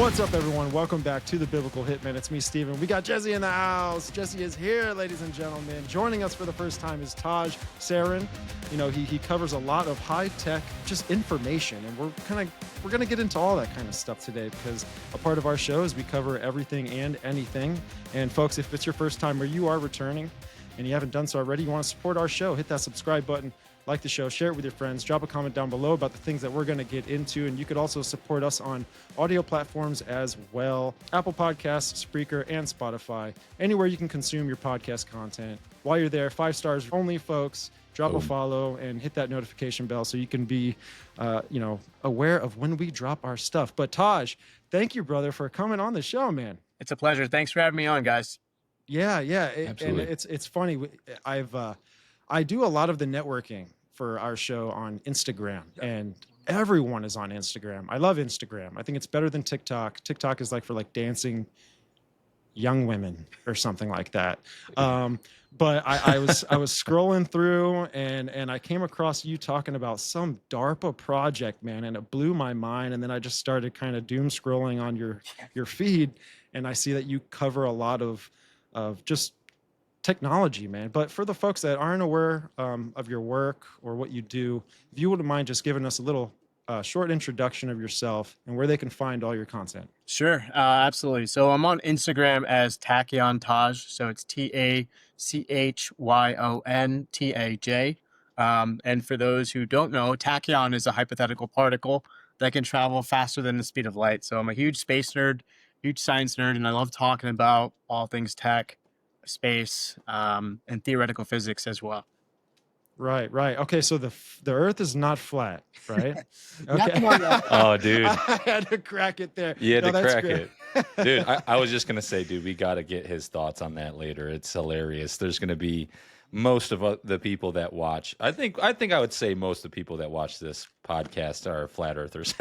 What's up, everyone? Welcome back to the Biblical Hitman. It's me, Steven. We got Jesse in the house. Jesse is here, ladies and gentlemen. Joining us for the first time is Taj Sarin. You know, he covers a lot of high-tech, just information, and we're gonna get into all that kind of stuff today because a part of our show is we cover everything and anything. And folks, if it's your first time or you are returning and you haven't done so already, you want to support our show, hit that subscribe button. Like the show, share it with your friends, drop a comment down below about the things that we're going to get into. And you could also support us on audio platforms as well. Apple Podcasts, Spreaker, and Spotify. Anywhere you can consume your podcast content. While you're there, 5 stars only, folks. Drop a follow and hit that notification bell so you can be, aware of when we drop our stuff. But Taj, thank you, brother, for coming on the show, man. It's a pleasure. Thanks for having me on, guys. Yeah. Absolutely. And it's funny. I do a lot of the networking for our show on Instagram, and everyone is on Instagram. I love Instagram. I think it's better than TikTok. TikTok is for dancing young women or something like that. But I was scrolling through and I came across you talking about some DARPA project, man, and it blew my mind. And then I just started kind of doom scrolling on your feed, and I see that you cover a lot of just technology, man. But for the folks that aren't aware of your work or what you do, if you wouldn't mind just giving us a little short introduction of yourself and where they can find all your content. Sure, absolutely. So I'm on Instagram as Tachyon Taj. So it's TACHYONTAJ. And for those who don't know, tachyon is a hypothetical particle that can travel faster than the speed of light. So I'm a huge space nerd, huge science nerd, and I love talking about all things tech, space, and theoretical physics as well. Right. Okay, so the Earth is not flat, right? Okay. Oh, dude. I had to crack it there. You had to crack it. Dude, I was just going to say, dude, we got to get his thoughts on that later. It's hilarious. There's going to be most of the people that watch. I think I would say most of the people that watch this podcast are flat earthers.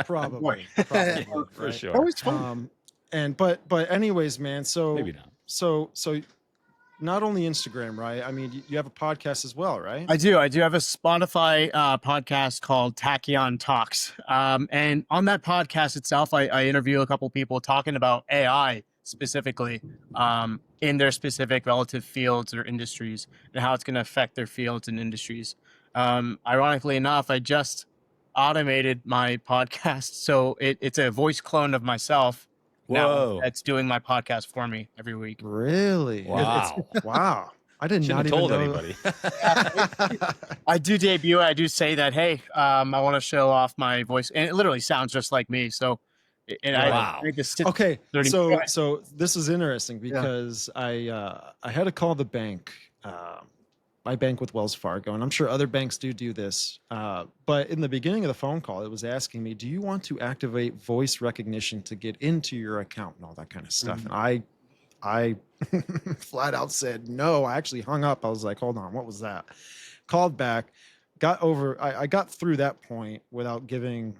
Probably, for right? sure. Always fun. But anyways, man, so maybe not. So not only Instagram, right? I mean, you have a podcast as well, right? I do have a Spotify podcast called Tachyon Talks. And on that podcast itself, I interview a couple people talking about AI specifically in their specific relative fields or industries and how it's going to affect their fields and industries. Ironically enough, I just automated my podcast. So it's a voice clone of myself. Whoa. That's doing my podcast for me every week. Really? Wow. Wow. I did not even told know. anybody. I do debut. I do say that, hey, I want to show off my voice. And it literally sounds just like me. So, Wow. Okay. So this is interesting because I had to call the bank. I bank with Wells Fargo, and I'm sure other banks do this. But in the beginning of the phone call, it was asking me, do you want to activate voice recognition to get into your account and all that kind of stuff? Mm-hmm. And I flat out said no. I actually hung up. I was like, hold on, what was that? Called back, I got through that point without giving,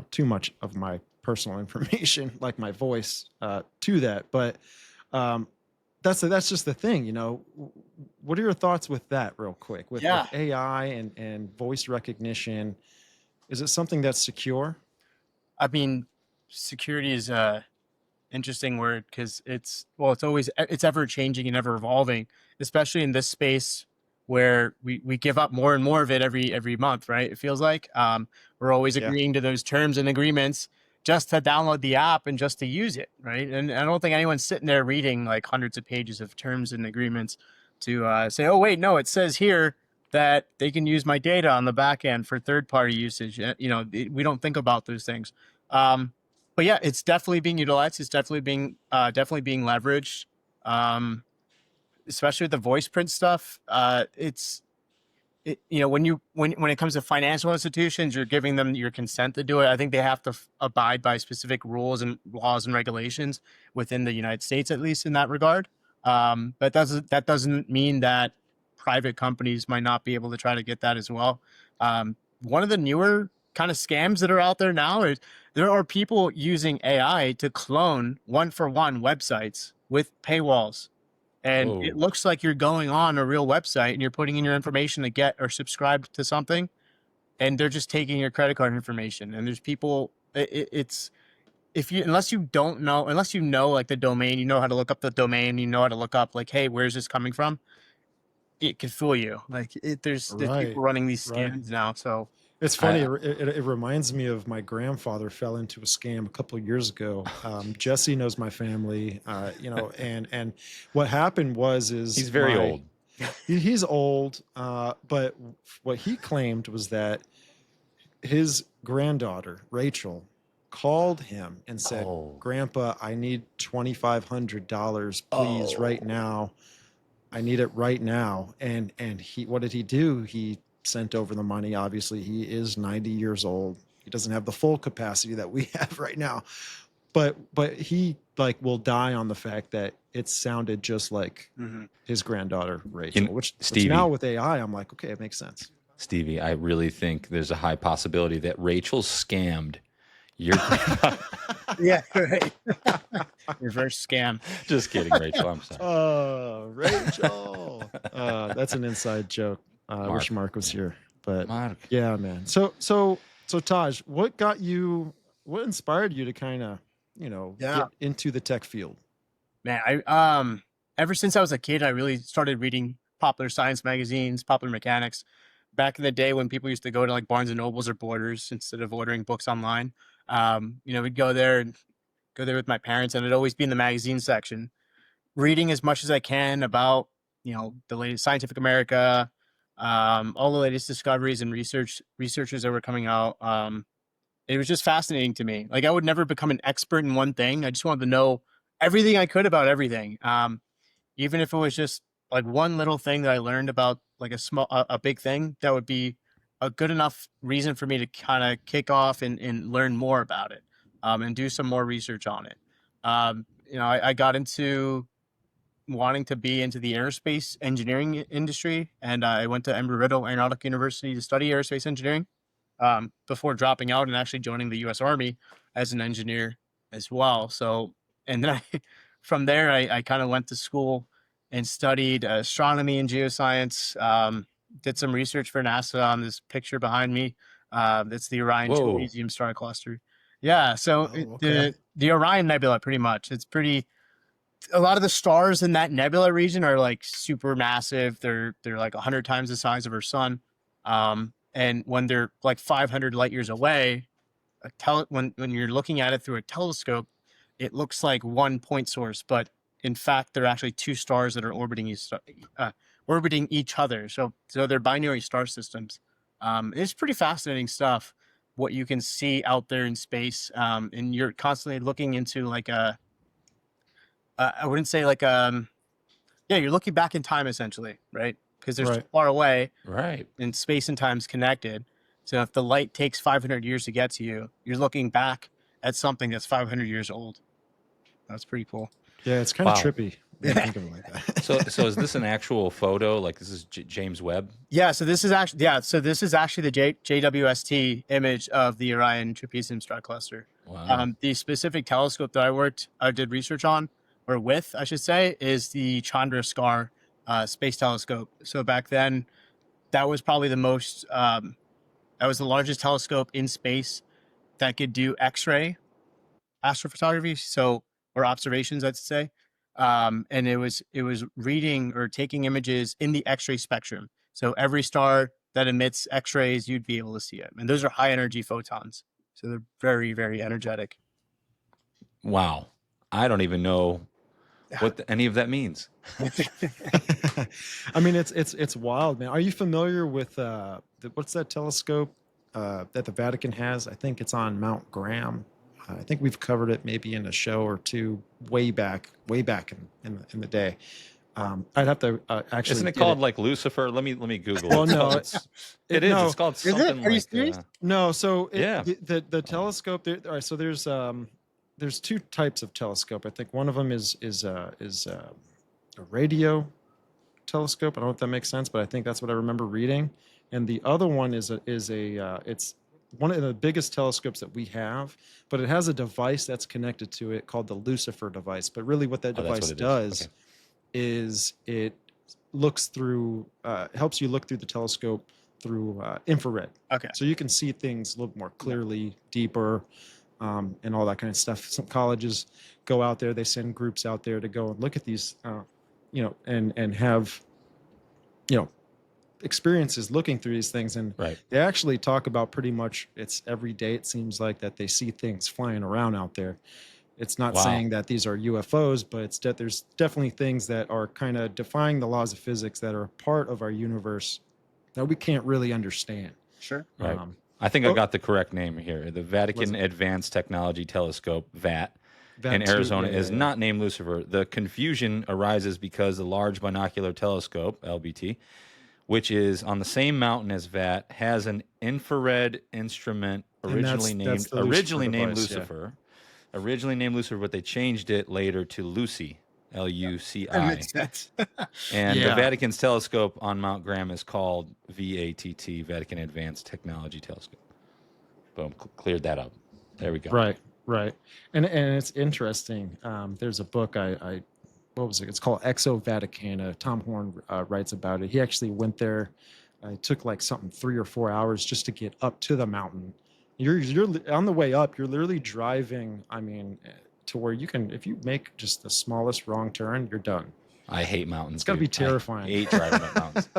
too much of my personal information, like my voice, to that. But that's just the thing, What are your thoughts with that, real quick? With AI and voice recognition, is it something that's secure? I mean, security is a interesting word because it's ever changing and ever evolving, especially in this space where we give up more and more of it every month, right? It feels like we're always agreeing to those terms and agreements just to download the app and just to use it, right? And I don't think anyone's sitting there reading like hundreds of pages of terms and agreements to say, oh, wait, no, it says here that they can use my data on the back end for third-party usage. We don't think about those things. But yeah, it's definitely being utilized. It's definitely being leveraged, especially with the voice print stuff. When it comes to financial institutions, you're giving them your consent to do it. I think they have to abide by specific rules and laws and regulations within the United States, at least in that regard. But that doesn't mean that private companies might not be able to try to get that as well. One of the newer kind of scams that are out there now is there are people using AI to clone one-for-one websites with paywalls. And it looks like you're going on a real website and you're putting in your information to get or subscribe to something, and they're just taking your credit card information. And there's people, it's unless you know like the domain, you know how to look up the domain, you know how to look up like, hey, where's this coming from? It could fool you. Like there's Right, people running these right. scams now. So It's funny. It reminds me of my grandfather fell into a scam a couple of years ago. Jesse knows my family, and what happened is He's very old. He's old, but what he claimed was that his granddaughter Rachel called him and said, Oh. "Grandpa, I need $2,500, please, right now. I need it right now." And what did he do? He sent over the money. Obviously, he is 90 years old. He doesn't have the full capacity that we have right now, but he like will die on the fact that it sounded just like his granddaughter Rachel. Which now with AI, I'm like, okay, it makes sense. Stevie, I really think there's a high possibility that Rachel scammed your grandpa. yeah, right. Reverse scam. Just kidding, Rachel. I'm sorry. Oh, Rachel. That's an inside joke. I wish Mark was here, but Mark. Yeah, man. So Taj, what inspired you to kind of, get into the tech field? Man, I ever since I was a kid, I really started reading popular science magazines, Popular Mechanics. Back in the day when people used to go to like Barnes and Nobles or Borders instead of ordering books online, we'd go there with my parents, and it'd always be in the magazine section, reading as much as I can about the latest Scientific America, all the latest discoveries and researchers that were coming out. It was just fascinating to me. Like I would never become an expert in one thing. I just wanted to know everything I could about everything. Even if it was just like one little thing that I learned about like a big thing, that would be a good enough reason for me to kind of kick off and learn more about it, and do some more research on it. I got into wanting to be into the aerospace engineering industry, and I went to Embry-Riddle Aeronautical University to study aerospace engineering, before dropping out and actually joining the U.S. Army as an engineer as well. So, and then from there, I kind of went to school and studied astronomy and geoscience. Did some research for NASA on this picture behind me. That's the Orion Museum star cluster. Yeah, so the Orion Nebula, pretty much. A lot of the stars in that nebula region are like super massive. They're like 100 times the size of our sun. And when they're like 500 light years away, when you're looking at it through a telescope, it looks like one point source, but in fact, they're actually two stars that are orbiting each other. So they're binary star systems. It's pretty fascinating stuff, what you can see out there in space. And you're constantly looking into like I wouldn't say like, you're looking back in time essentially, right? Because they're so far away, right? And space and time's connected. So if the light takes 500 years to get to you, you're looking back at something that's 500 years old. That's pretty cool. Yeah, it's kind of trippy. Think of it like that. So is this an actual photo? Like this is James Webb? Yeah. So this is actually the JWST image of the Orion Trapezium star cluster. Wow. The specific telescope that I did research on, or with, I should say, is the Chandrasekhar space telescope. So back then, that was probably the largest telescope in space that could do X-ray astrophotography, or observations, I'd say. And it was reading or taking images in the X-ray spectrum. So every star that emits X-rays, you'd be able to see it. And those are high energy photons. So they're very, very energetic. Wow. I don't even know what any of that means. I mean, it's wild, man. Are you familiar with what's that telescope that the Vatican has? I think it's on Mount Graham. I think we've covered it maybe in a show or two way back in the day. I'd have to actually. Isn't it called like Lucifer? Let me Google it. Well, no, it is. No. It's called something Are you serious? No, so yeah, the telescope. All right, so there's two types of telescope. I think one of them is a radio telescope. I don't know if that makes sense, but I think that's what I remember reading. And the other one is it's one of the biggest telescopes that we have, but it has a device that's connected to it called the Lucifer device. But really what that device does is it looks through, helps you look through the telescope through infrared. Okay. So you can see things a little more clearly, deeper. and all that kind of stuff. Some colleges go out there, they send groups out there to go and look at these, and have, experiences looking through these things. And Right. they actually talk about pretty much it's every day. It seems like that they see things flying around out there. It's not Wow. saying that these are UFOs, but it's there's definitely things that are kind of defying the laws of physics that are a part of our universe that we can't really understand. Sure. Right. I think I got the correct name here. The Vatican it? Advanced Technology Telescope, VAT, That in too, Arizona yeah, is yeah, yeah. not named Lucifer. The confusion arises because the Large Binocular Telescope, LBT, which is on the same mountain as VAT, has an infrared instrument And that's named the Lucifer device, yeah. Originally named Lucifer, but they changed it later to Lucy, Luci. That makes sense. And the Yeah. Vatican's telescope on Mount Graham is called VATT, Vatican Advanced Technology Telescope. Boom, cleared that up. There we go. Right. And it's interesting. There's a book what was it? It's called Exo Vaticana. Tom Horn writes about it. He actually went there. It took like something 3 or 4 hours just to get up to the mountain. You're on the way up. You're literally driving. I mean, to where you can, if you make just the smallest wrong turn, you're done. I hate mountains. It's gotta be terrifying. I hate driving up mountains.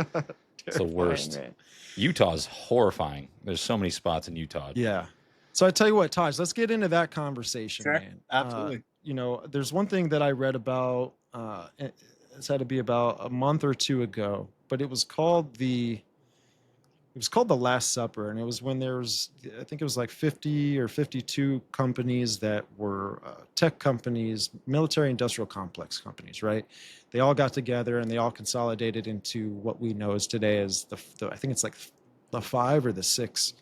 It's the worst. Man. Utah's horrifying. There's so many spots in Utah. Yeah. So I tell you what, Taj, let's get into that conversation, Sure. man. Absolutely. There's one thing that I read about. It's had to be about a month or two ago, but it was called the Last Supper, and it was when I think it was like 50 or 52 companies that were tech companies, military industrial complex companies, right? They all got together and they all consolidated into what we know as today as I think it's like the 5 or the 6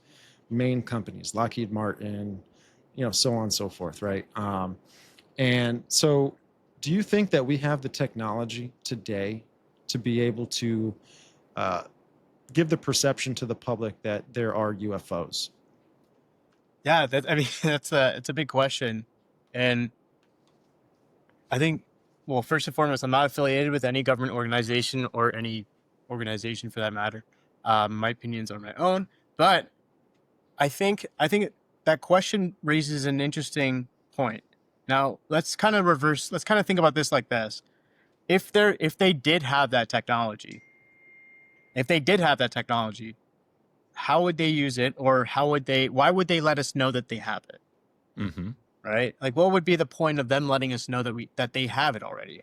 main companies, Lockheed Martin, so on and so forth, right? And so do you think that we have the technology today to be able to give the perception to the public that there are UFOs? Yeah, it's a big question. And I think, well, first and foremost, I'm not affiliated with any government organization or any organization for that matter. My opinions are my own, but I think that question raises an interesting point. Now, let's kind of think about this like this. If they did have that technology, how would they use it, or why would they let us know that they have it? Mm-hmm. Right? Like, what would be the point of them letting us know that they have it already?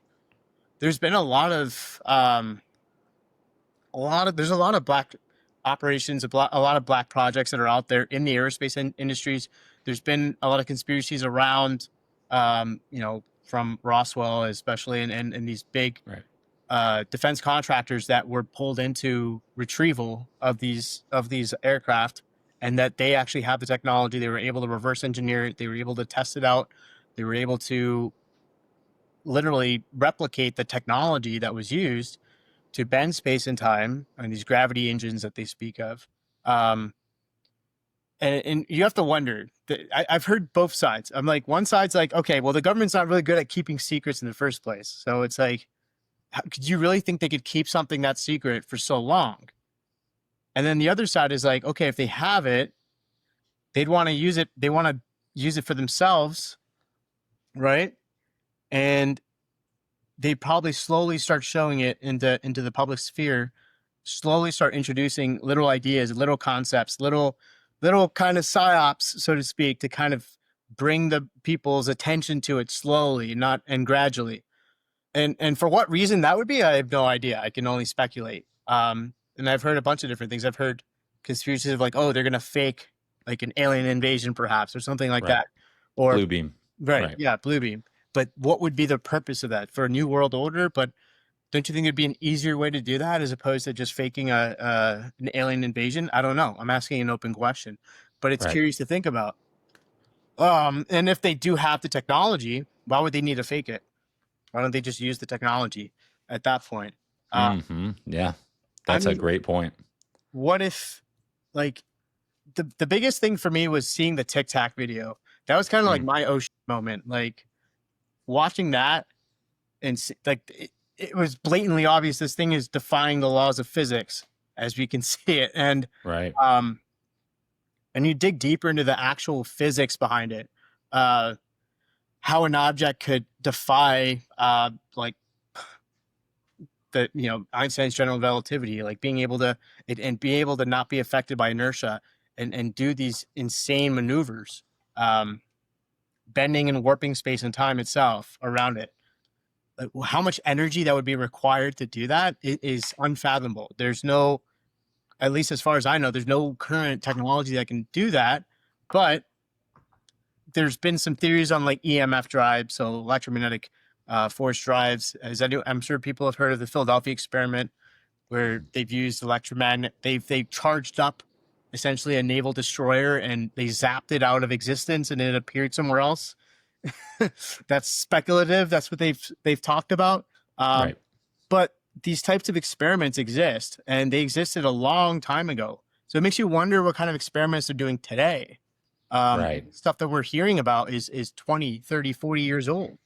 There's been a lot of black operations, a lot of black projects that are out there in the aerospace industries. There's been a lot of conspiracies around, from Roswell, especially, and these big defense contractors that were pulled into retrieval of these aircraft, and that they actually have the technology. They were able to reverse engineer it. They were able to test it out. They were able to literally replicate the technology that was used to bend space and time, and these gravity engines that they speak of. And you have to wonder, I've heard both sides. I'm like, one side's like, okay, well, the government's not really good at keeping secrets in the first place. So it's like, could you really think they could keep something that secret for so long? And then the other side is like, okay, if they have it, they'd want to use it. They want to use it for themselves, right? And they probably slowly start showing it into the public sphere, slowly start introducing little ideas, little concepts, little kind of psyops, so to speak, to kind of bring the people's attention to it slowly, and gradually. And for what reason that would be, I have no idea. I can only speculate. And I've heard a bunch of different things. I've heard conspiracies of like, oh, they're going to fake like an alien invasion perhaps, or something like that. Or Blue beam. Right. Yeah. Blue beam. But what would be the purpose of that? For a new world order? But don't you think it'd be an easier way to do that as opposed to just faking an alien invasion? I don't know. I'm asking an open question, but it's curious to think about. And if they do have the technology, why would they need to fake it? Why don't they just use the technology at that point? Yeah, that's a great point. What if, like, the biggest thing for me was seeing the Tic Tac video. That was kind of like my shit moment. Like, watching that, and it was blatantly obvious this thing is defying the laws of physics as we can see it. And and you dig deeper into the actual physics behind it. how an object could defy like the Einstein's general relativity, like being able to and be able to not be affected by inertia and do these insane maneuvers, bending and warping space and time itself around it. Like, how much energy that would be required to do that is unfathomable. There's no, at least as far as I know, there's no current technology that can do that. But there's been some theories on like EMF drives, so electromagnetic force drives. I'm sure people have heard of the Philadelphia experiment, where they've used electromagnet. They've charged up essentially a naval destroyer and they zapped it out of existence and it appeared somewhere else. That's speculative. That's what they've talked about. Right. But these types of experiments exist, and they existed a long time ago. So it makes you wonder what kind of experiments they're doing today. Right. Stuff that we're hearing about is 20, 30, 40 years old.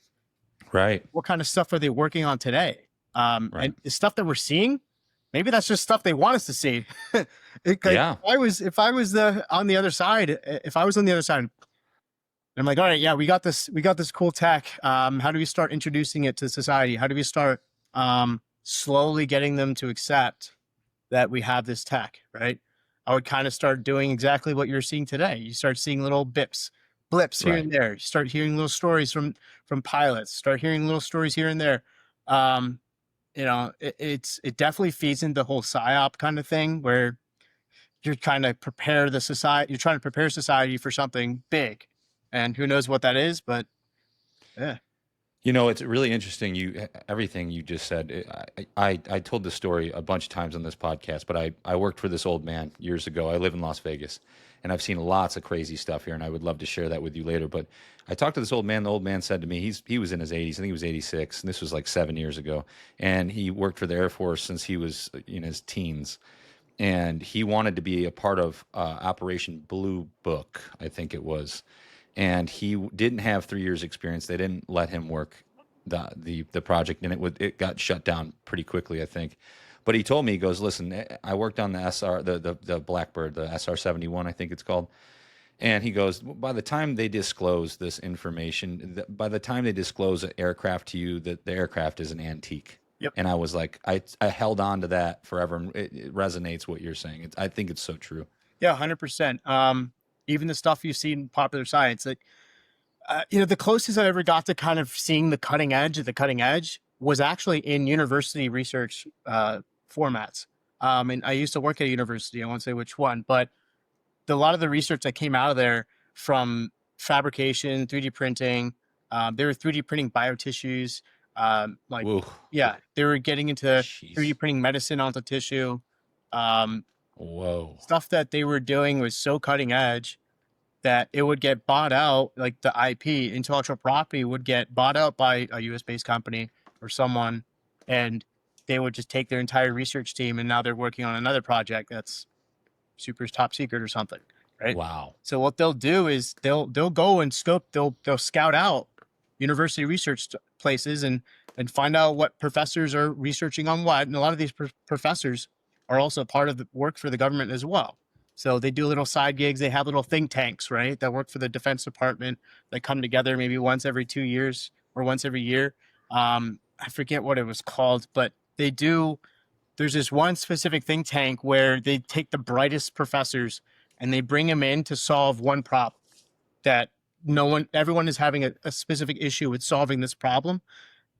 Right. What kind of stuff are they working on today? Right. And the stuff that we're seeing, maybe that's just stuff they want us to see. Yeah. If I was on the other side, I'm like, all right, yeah, we got this cool tech. How do we start introducing it to society? How do we start slowly getting them to accept that we have this tech, right? I would kind of start doing exactly what you're seeing today. You start seeing little blips here and there. You start hearing little stories from pilots. Start hearing little stories here and there. It definitely feeds into the whole Psyop kind of thing, where you're trying to prepare society for something big, and who knows what that is, but yeah. It's really interesting. Everything you just said. I told this story a bunch of times on this podcast, but I worked for this old man years ago. I live in Las Vegas, and I've seen lots of crazy stuff here, and I would love to share that with you later. But I talked to this old man. The old man said to me, he was in his 80s. I think he was 86, and this was like 7 years ago. And he worked for the Air Force since he was in his teens, and he wanted to be a part of Operation Blue Book, I think it was. And he didn't have 3 years experience. They didn't let him work the project, and it got shut down pretty quickly, I think. But he told me, he goes, listen, I worked on the the Blackbird, the SR-71, I think it's called. And he goes, by the time they disclose this information, by the time they disclose an aircraft to you, that the aircraft is an antique. Yep. And I was like, I held on to that forever. It resonates what you're saying. I think it's so true. Yeah, 100%. Even the stuff you see in popular science, like, the closest I ever got to kind of seeing the cutting edge was actually in university research formats. And I used to work at a university. I won't say which one, but a lot of the research that came out of there, from fabrication, 3D printing, they were 3D printing biotissues. Whoa. Yeah, they were getting into Jeez. 3D printing medicine onto tissue. Whoa. Stuff that they were doing was so cutting edge that it would get bought out, like the IP, intellectual property, would get bought out by a US-based company or someone, and they would just take their entire research team, and now they're working on another project that's super top secret or something, right? Wow. So what they'll do is they'll go and scope, they'll scout out university research places and find out what professors are researching on what, and a lot of these professors are also part of the work for the government as well. So they do little side gigs. They have little think tanks, right, that work for the Defense Department, that come together maybe once every 2 years or once every year. I forget what it was called, but they do. There's this one specific think tank where they take the brightest professors and they bring them in to solve one problem that everyone is having a specific issue with solving this problem.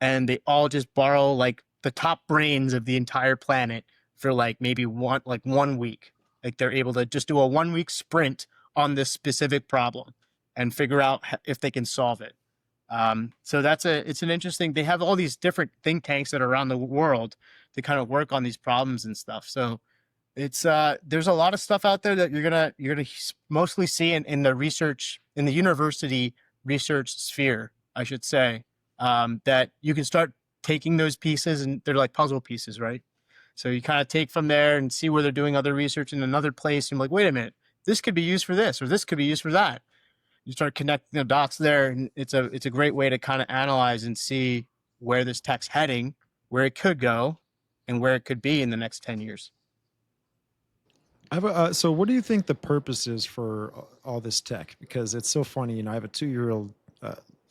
And they all just borrow like the top brains of the entire planet for like maybe one week. Like they're able to just do a 1 week sprint on this specific problem and figure out if they can solve it. So it's an interesting, they have all these different think tanks that are around the world to kind of work on these problems and stuff. So it's, there's a lot of stuff out there that you're going to mostly see in the university research sphere, I should say, that you can start taking those pieces, and they're like puzzle pieces, right? So you kind of take from there and see where they're doing other research in another place. And you're like, wait a minute, this could be used for this, or this could be used for that. You start connecting the dots there, and it's a great way to kind of analyze and see where this tech's heading, where it could go, and where it could be in the next 10 years. So what do you think the purpose is for all this tech? Because it's so funny. You know, I have a 2-year-old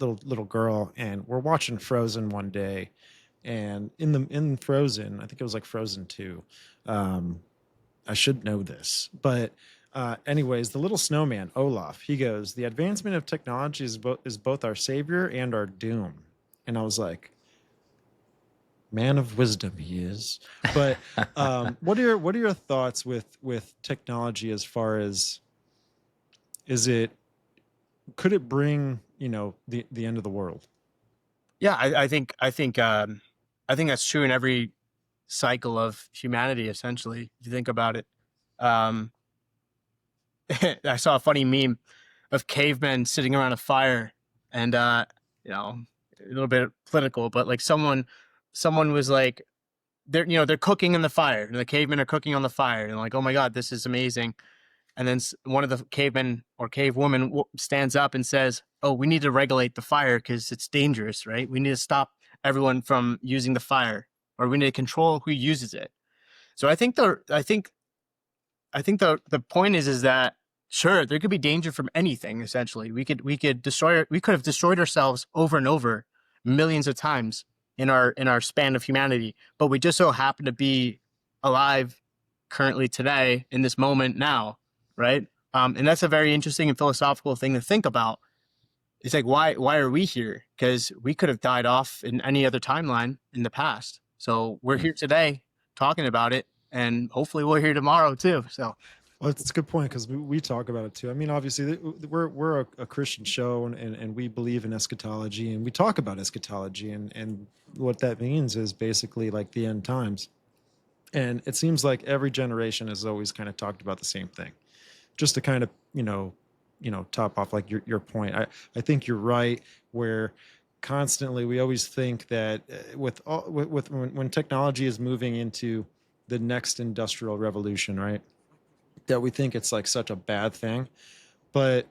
little girl, and we're watching Frozen one day, and in Frozen, I think it was like Frozen 2. Um, I should know this, but anyways, the little snowman Olaf, he goes, "The advancement of technology is both our savior and our doom." And I was like, man of wisdom he is. But what are your thoughts with technology, as far as, is it, could it bring, you know, the end of the world? Yeah, I think that's true in every cycle of humanity. Essentially, if you think about it, um, I saw a funny meme of cavemen sitting around a fire, and you know, a little bit political, but like someone was like, they're cooking in the fire, and the cavemen are cooking on the fire, and like, oh my god, this is amazing. And then one of the cavemen or cave woman stands up and says, "Oh, we need to regulate the fire because it's dangerous, right? We need to stop everyone from using the fire, or we need to control who uses it." So I think the point is that sure, there could be danger from anything. Essentially, we could have destroyed ourselves over and over millions of times in our span of humanity, but we just so happen to be alive currently today in this moment now, right? And that's a very interesting and philosophical thing to think about. It's like, why are we here? Because we could have died off in any other timeline in the past. So we're here today talking about it, and hopefully we're here tomorrow too. So Well, it's a good point, because we talk about it too. I mean, obviously, we're a Christian show, and we believe in eschatology, and we talk about eschatology, and what that means is basically like the end times. And it seems like every generation has always kind of talked about the same thing. Just to kind of, top off like your point. I think you're right, where constantly we always think that with when technology is moving into the next industrial revolution, right? That we think it's like such a bad thing. But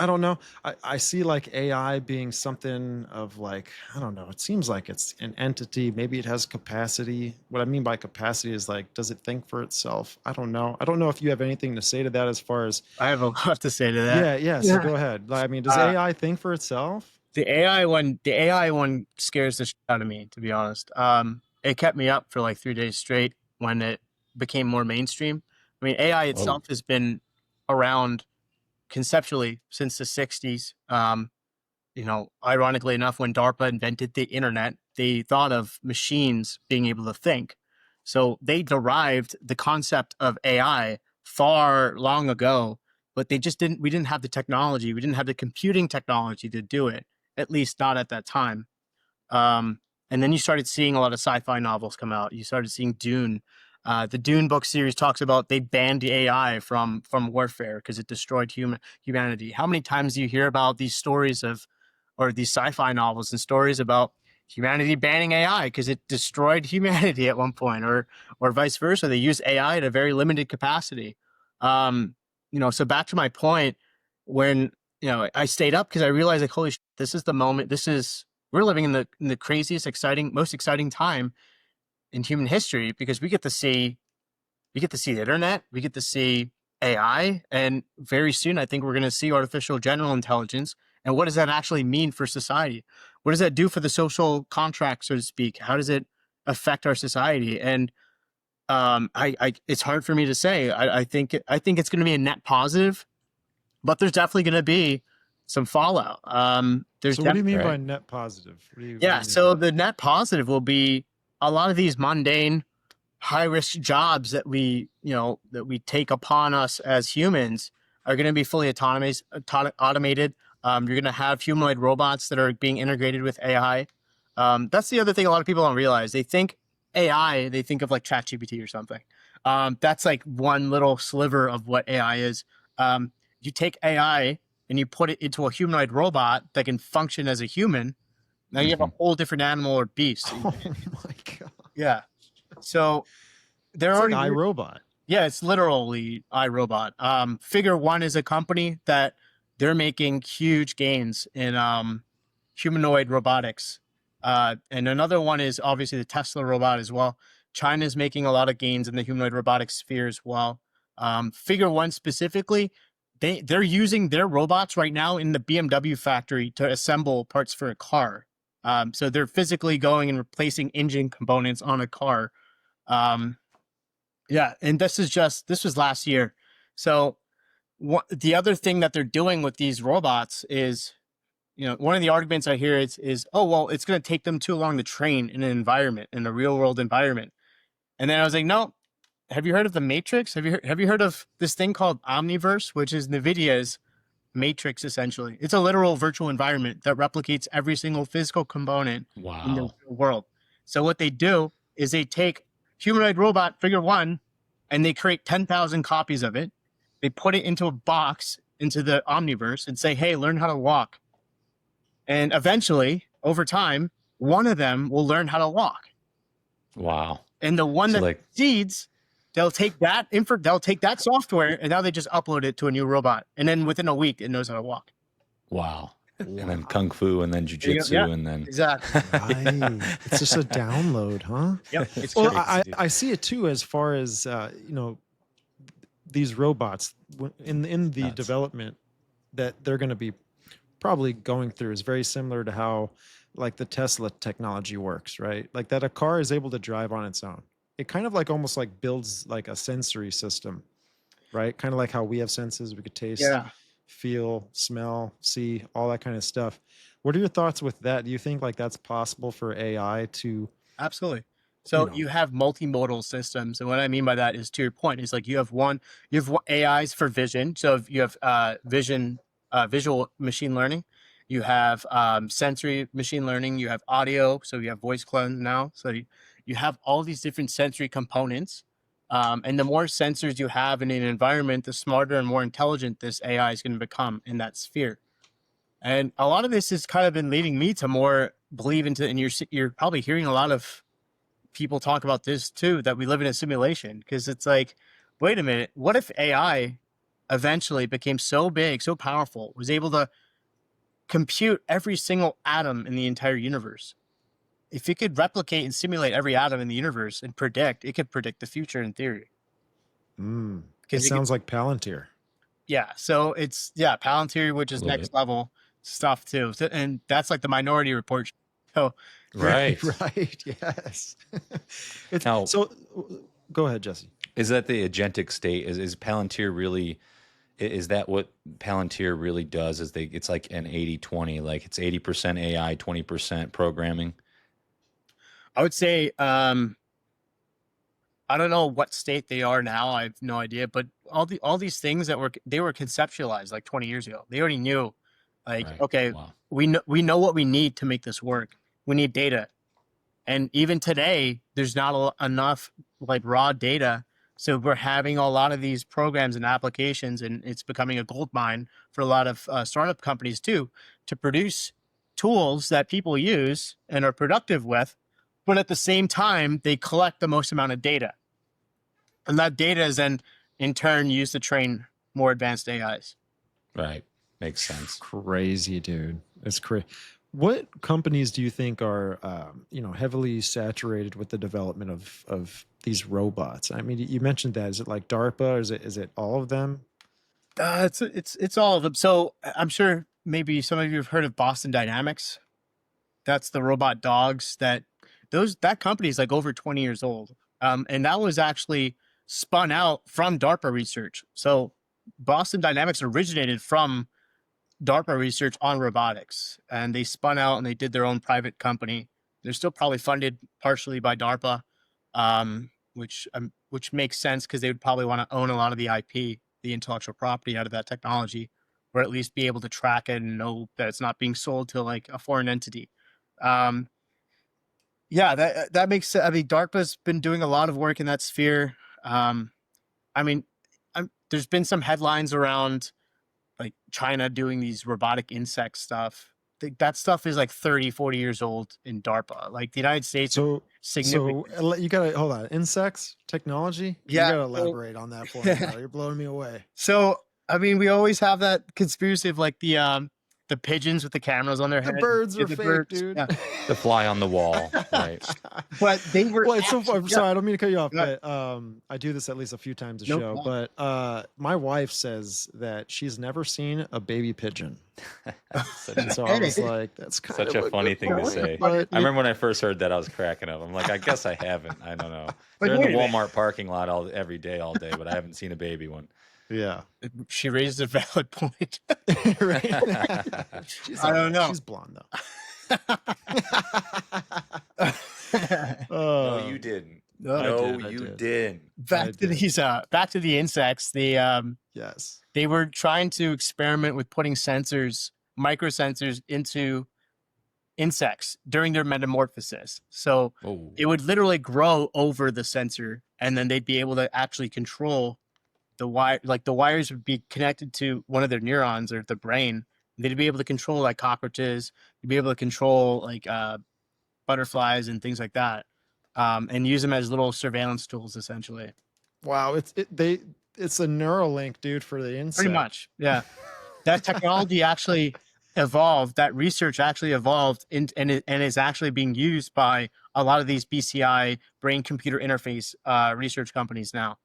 I don't know. I see like AI being something of like, I don't know. It seems like it's an entity. Maybe it has capacity. What I mean by capacity is like, does it think for itself? I don't know. I don't know if you have anything to say to that, as far as, I have a lot to say to that. yeah, yeah. So go ahead. I mean, does Uh, AI think for itself? the AI one scares the shit out of me, to be honest. It kept me up for like 3 days straight when it became more mainstream. I mean, AI Oh, itself has been around conceptually since the 60s. Ironically enough, when DARPA invented the internet, they thought of machines being able to think. So they derived the concept of AI far long ago, but we didn't have the technology. We didn't have the computing technology to do it, at least not at that time. And then you started seeing a lot of sci-fi novels come out. You started seeing Dune. The Dune book series talks about they banned the AI from warfare because it destroyed humanity. How many times do you hear about these stories or these sci-fi novels and stories about humanity banning AI because it destroyed humanity at one point, or vice versa? They use AI at a very limited capacity. So back to my point, when I stayed up because I realized, like, holy shit, this is the moment. We're living in the craziest, most exciting time in human history, because we get to see the internet, we get to see AI, and very soon I think we're going to see artificial general intelligence. And what does that actually mean for society? What does that do for the social contract, so to speak? How does it affect our society? And it's hard for me to say. I think it's going to be a net positive, but there's definitely going to be some fallout. So what do you mean by right. net positive? What do Yeah, you mean by so that? the net positive will be a lot of these mundane, high risk jobs that we take upon us as humans are going to be fully automated. You're going to have humanoid robots that are being integrated with AI. That's the other thing a lot of people don't realize. They think AI, they think of like ChatGPT or something. That's like one little sliver of what AI is. You take AI and you put it into a humanoid robot that can function as a human. Now you have a Hmm. whole different animal or beast. Oh my god! Yeah. So they're It's like already, iRobot. yeah, it's literally iRobot. Figure One is a company that they're making huge gains in humanoid robotics. And another one is obviously the Tesla robot as well. China's making a lot of gains in the humanoid robotics sphere as well. Figure One specifically, they're using their robots right now in the BMW factory to assemble parts for a car. So they're physically going and replacing engine components on a car. Yeah, and this was last year. So the other thing that they're doing with these robots is, one of the arguments I hear is, oh, well, it's going to take them too long to train in an environment, in a real world environment. And then I was like, no, have you heard of the Matrix? Have you heard of this thing called Omniverse, which is NVIDIA's Matrix, essentially? It's a literal virtual environment that replicates every single physical component in the real world. So what they do is they take humanoid robot Figure One and they create 10,000 copies of it. They put it into a box into the Omniverse and say, hey, learn how to walk. And eventually, over time, one of them will learn how to walk. Wow. And the one that succeeds, they'll take that software and now they just upload it to a new robot. And then within a week, it knows how to walk. Wow. And then Kung Fu and then Jiu-Jitsu and then... Exactly. Right. It's just a download, huh? Yep. It's well, crazy. I see it too, as far as, these robots in the development that they're going to be probably going through is very similar to how like the Tesla technology works, right? Like that a car is able to drive on its own. It kind of like almost like builds like a sensory system, right? Kind of like how we have senses. We could taste, feel, smell, see, all that kind of stuff. What are your thoughts with that? Do you think like that's possible for AI to... Absolutely. So you have multimodal systems. And what I mean by that is, to your point, is like you have AIs for vision. So if you have visual machine learning, you have sensory machine learning, you have audio. So you have voice clone now. So you have all these different sensory components. And the more sensors you have in an environment, the smarter and more intelligent this AI is going to become in that sphere. And a lot of this has kind of been leading me to more believe into, and you're probably hearing a lot of people talk about this too, that we live in a simulation, because it's like, wait a minute, what if AI eventually became so big, so powerful, was able to compute every single atom in the entire universe? If it could replicate and simulate every atom in the universe and it could predict the future in theory. It sounds like Palantir. Yeah. So it's, Palantir, which is next level stuff too. And that's like the Minority Report. So, right. Yes. So go ahead, Jesse. Is that the agentic state? Is Palantir really... Is that what Palantir really does? It's like an 80-20, like it's 80% AI, 20% programming? I would say, I don't know what state they are now. I have no idea, but all these things they were conceptualized like 20 years ago. They already knew, like, okay, we know what we need to make this work. We need data. And even today, there's not enough like raw data. So we're having a lot of these programs and applications, and it's becoming a gold mine for a lot of startup companies too, to produce tools that people use and are productive with. But at the same time, they collect the most amount of data. And that data is then in turn used to train more advanced AIs. Right. Makes sense. Crazy, dude. It's crazy. What companies do you think are, heavily saturated with the development of these robots? I mean, you mentioned that. Is it like DARPA? Or is it all of them? It's all of them. So I'm sure maybe some of you have heard of Boston Dynamics. That's the robot dogs that company is like over 20 years old. And that was actually spun out from DARPA research. So Boston Dynamics originated from DARPA research on robotics, and they spun out and they did their own private company. They're still probably funded partially by DARPA, which makes sense because they would probably want to own a lot of the IP, the intellectual property out of that technology, or at least be able to track it and know that it's not being sold to like a foreign entity. That makes sense. I mean, DARPA's been doing a lot of work in that sphere. There's been some headlines around like China doing these robotic insect stuff. That stuff is like 30, 40 years old in DARPA. Like the United States. So you gotta hold on. Insects technology. Yeah. You gotta elaborate on that for me. You're blowing me away. So, I mean, we always have that conspiracy of like the the pigeons with the cameras on their The head. birds are the fake, birds, dude. yeah. The fly on the wall, right? But they were. Well, it's so actually- far. Sorry, I don't mean to cut you off, Yeah. but I do this at least a few times a No show. problem. But my wife says that she's never seen a baby pigeon. And so I was like, that's kind Such of a funny good thing to point, say. But I remember when I first heard that, I was cracking up. I'm like, I guess I haven't. I don't know. But They're in the wait a minute. Walmart parking lot every day, all day, but I haven't seen a baby one. yeah, She raised a valid point. right. She's I don't know. She's blonde though. No, you didn't. No, I you did. didn't. back to these back to the insects. Yes. They were trying to experiment with putting sensors, microsensors, into insects during their metamorphosis. So Oh, it would literally grow over the sensor, and then they'd be able to actually control the wire. Like the wires would be connected to one of their neurons or the brain. They'd be able to control like cockroaches. They'd be able to control like butterflies and things like that, and use them as little surveillance tools, essentially. Wow. It's a Neuralink, dude, for the insect. Pretty much, yeah. That technology actually evolved. That research actually evolved, and is actually being used by a lot of these BCI brain-computer interface research companies now,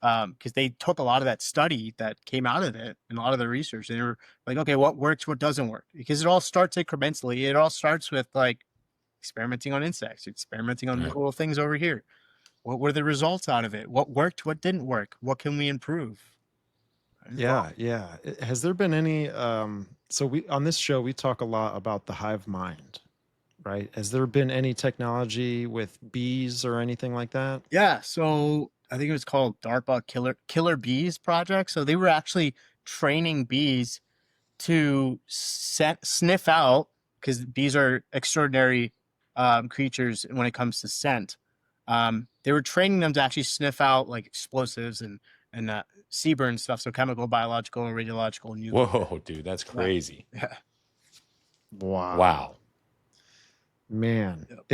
because they took a lot of that study that came out of it and a lot of the research. And they were like, okay, what works, what doesn't work? Because it all starts incrementally. It all starts with like experimenting on insects, experimenting on Right. little things over here. What were the results out of it? What worked? What didn't work? What can we improve? Yeah, yeah. Has there been any so we on this show we talk a lot about the hive mind, right? Has there been any technology with bees or anything like that? Yeah, so I think it was called DARPA Killer Bees Project. So they were actually training bees to sniff out, because bees are extraordinary creatures when it comes to scent. They were training them to actually sniff out like explosives and CBRN stuff, so chemical, biological, and radiological. And nuclear. whoa, dude, that's crazy. Yeah. Wow. Man, Yep.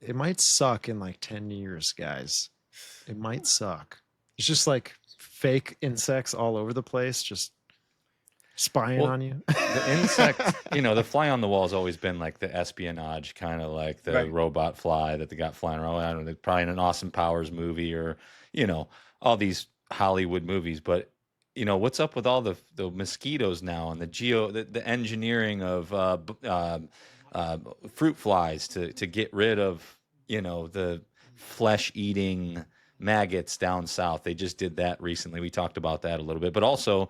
it might suck in like 10 years, guys. It might suck. It's just like fake insects all over the place, just spying Well, on you. The insect, the fly on the wall has always been like the espionage, kind of like the Right. robot fly that they got flying around. I don't know, probably in an Austin Powers movie or, all these Hollywood movies. But, what's up with all the mosquitoes now and the engineering of fruit flies to get rid of, the flesh-eating maggots down south. They just did that recently. We talked about that a little bit. But also,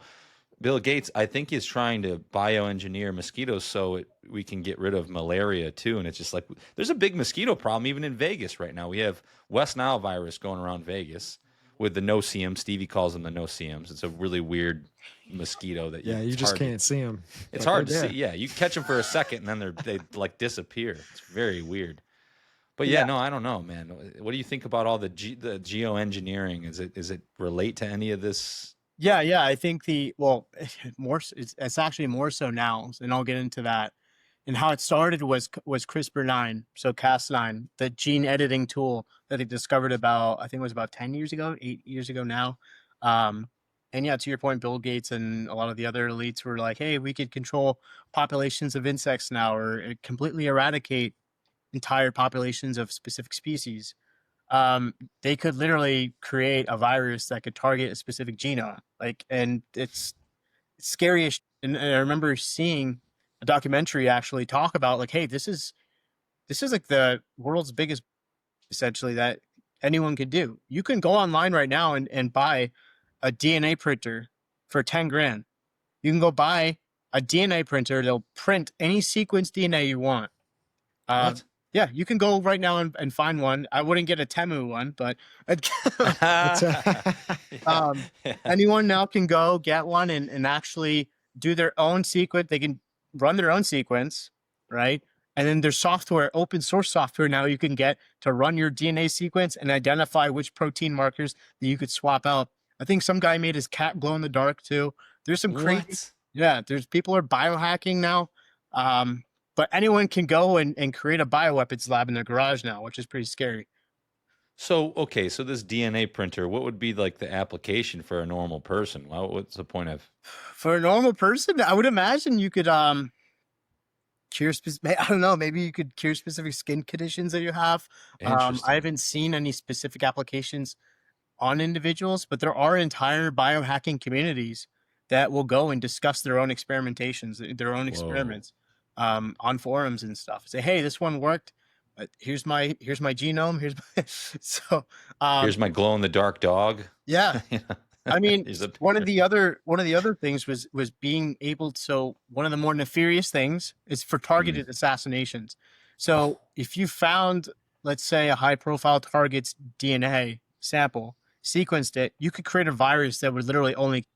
Bill Gates, I think, is trying to bioengineer mosquitoes so we can get rid of malaria too. And it's just like there's a big mosquito problem even in Vegas right now. We have West Nile virus going around Vegas with the no-see-ums. Stevie calls them the no-see-ums. It's a really weird mosquito that Yeah, you just can't see them. It's hard to see. Yeah, you catch them for a second and then they like disappear. It's very weird. But yeah, no, I don't know, man. What do you think about all the geoengineering? Is it relate to any of this? Yeah. I think it's actually more so now, and I'll get into that. And how it started was CRISPR-9, so Cas9, the gene editing tool that they discovered I think it was about 10 years ago, 8 years ago now. And yeah, to your point, Bill Gates and a lot of the other elites were like, hey, we could control populations of insects now, or completely eradicate entire populations of specific species. They could literally create a virus that could target a specific genome. And it's scary. And I remember seeing a documentary actually talk about like, hey, this is like the world's biggest, essentially, that anyone could do. You can go online right now and buy a DNA printer for 10 grand. You can go buy a DNA printer. They'll print any sequence DNA you want. What? Yeah, you can go right now and find one. I wouldn't get a Temu one, but anyone now can go get one and actually do their own sequence. They can run their own sequence, right? And then there's software, open source software now you can get to run your DNA sequence and identify which protein markers that you could swap out. I think some guy made his cat glow in the dark too. There's some crazy. What? Yeah, there's people are biohacking now. But anyone can go and create a bioweapons lab in their garage now, which is pretty scary. So, okay, so this DNA printer, what would be like the application for a normal person? Well, what's the point of? For a normal person, I would imagine you could cure I don't know, maybe you could cure specific skin conditions that you have. I Interesting. haven't seen any specific applications on individuals, but there are entire biohacking communities that will go and discuss their own experimentations, their own Whoa. experiments, on forums and stuff. Say, hey, this one worked. Here's my genome. Here's my so Here's my glow in the dark dog. yeah. Yeah. I mean, Here's a one of picture. the other things was being able to, so one of the more nefarious things is for targeted assassinations. So if you found, let's say, a high profile target's DNA sample, sequenced it, you could create a virus that would literally only,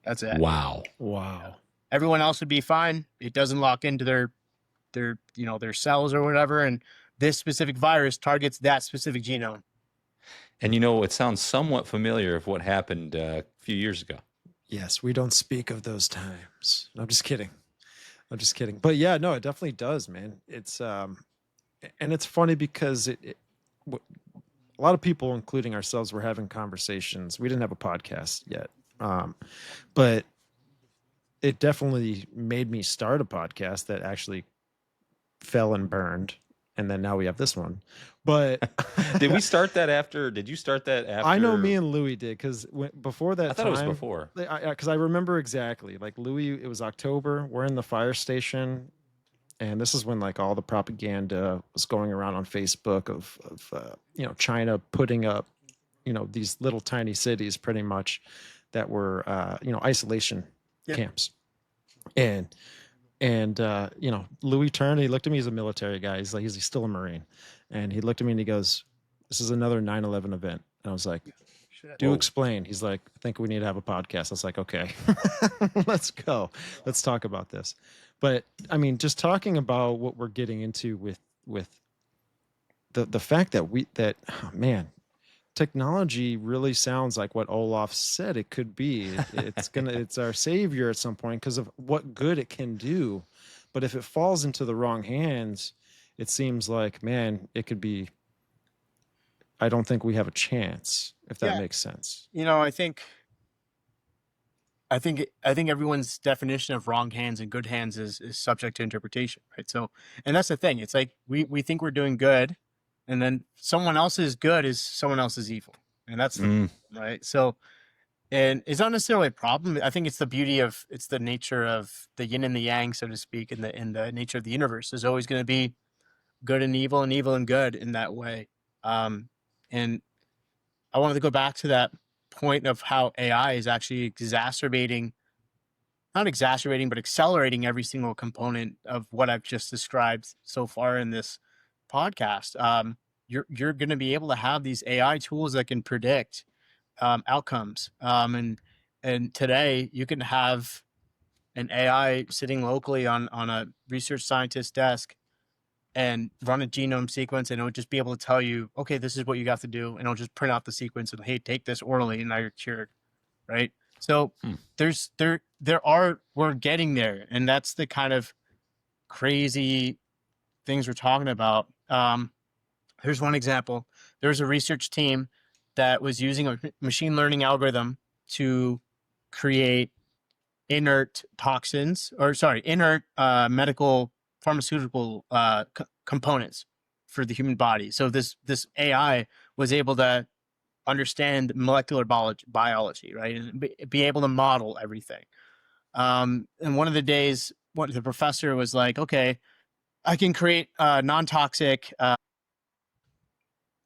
that's it. Wow. Wow. Everyone else would be fine. It doesn't lock into their cells or whatever. And this specific virus targets that specific genome. And it sounds somewhat familiar of what happened a few years ago. Yes, we don't speak of those times. I'm just kidding. I'm just kidding. But yeah, no, it definitely does, man. It's and it's funny because a lot of people, including ourselves, were having conversations. We didn't have a podcast yet, but it definitely made me start a podcast that actually fell and burned, and then now we have this one. But Did we start that after? Did you start that after? I know me and Louis did, because before that I thought time, it was before. because I remember exactly. Like Louis, it was October. We're in the fire station, and this is when like all the propaganda was going around on Facebook of China putting up these little tiny cities pretty much that were isolation camps, and Louis turned, he looked at me. He's a military guy. He's like, he's still a Marine. And he looked at me and he goes, this is another 9/11 event. And I was like, do Whoa. explain. He's like, I think we need to have a podcast. I was like, okay, let's go. Let's talk about this. But I mean, just talking about what we're getting into with the fact that oh, man, technology really sounds like what Olaf said it could be. It's our savior at some point because of what good it can do. But if it falls into the wrong hands, it seems like, man, it could be, I don't think we have a chance, if that makes sense. I think everyone's definition of wrong hands and good hands is subject to interpretation, right? So, and that's the thing. It's like we think we're doing good, and then someone else's good is someone else's evil, and that's right. So, and it's not necessarily a problem. I think it's the nature of the yin and the yang, so to speak, and the nature of the universe. There's always going to be good and evil and good in that way. And I wanted to go back to that point of how AI is actually not exacerbating, but accelerating every single component of what I've just described so far in this podcast. You're going to be able to have these AI tools that can predict outcomes. And today you can have an AI sitting locally on a research scientist desk and run a genome sequence, and it'll just be able to tell you, okay, this is what you have to do, and it'll just print out the sequence and, hey, take this orally, and now you're cured, right? So we're getting there, and that's the kind of crazy things we're talking about. Here's one example. There's a research team that was using a machine learning algorithm to create inert medical pharmaceutical components for the human body. So this AI was able to understand molecular biology, right, and be able to model everything. And one of the days, what the professor was like, okay, I can create non-toxic.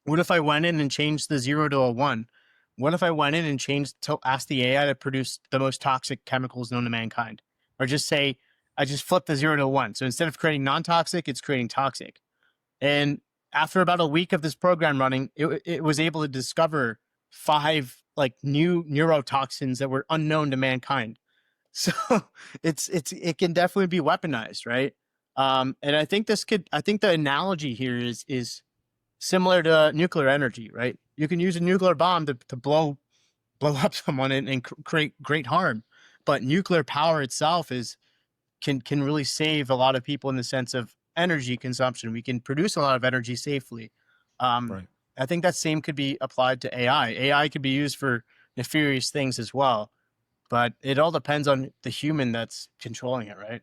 What if I went in and changed the 0 to a 1? What if I went in and asked the AI to produce the most toxic chemicals known to mankind? Or just say, I just flipped the 0 to a 1. So instead of creating non-toxic, it's creating toxic. And after about a week of this program running, it was able to discover 5 like new neurotoxins that were unknown to mankind. So it can definitely be weaponized, right? And I think the analogy here is similar to nuclear energy, right? You can use a nuclear bomb to blow up someone and create great harm, but nuclear power itself can really save a lot of people in the sense of energy consumption. We can produce a lot of energy safely. Right. I think that same could be applied to AI. AI could be used for nefarious things as well, but it all depends on the human that's controlling it, right?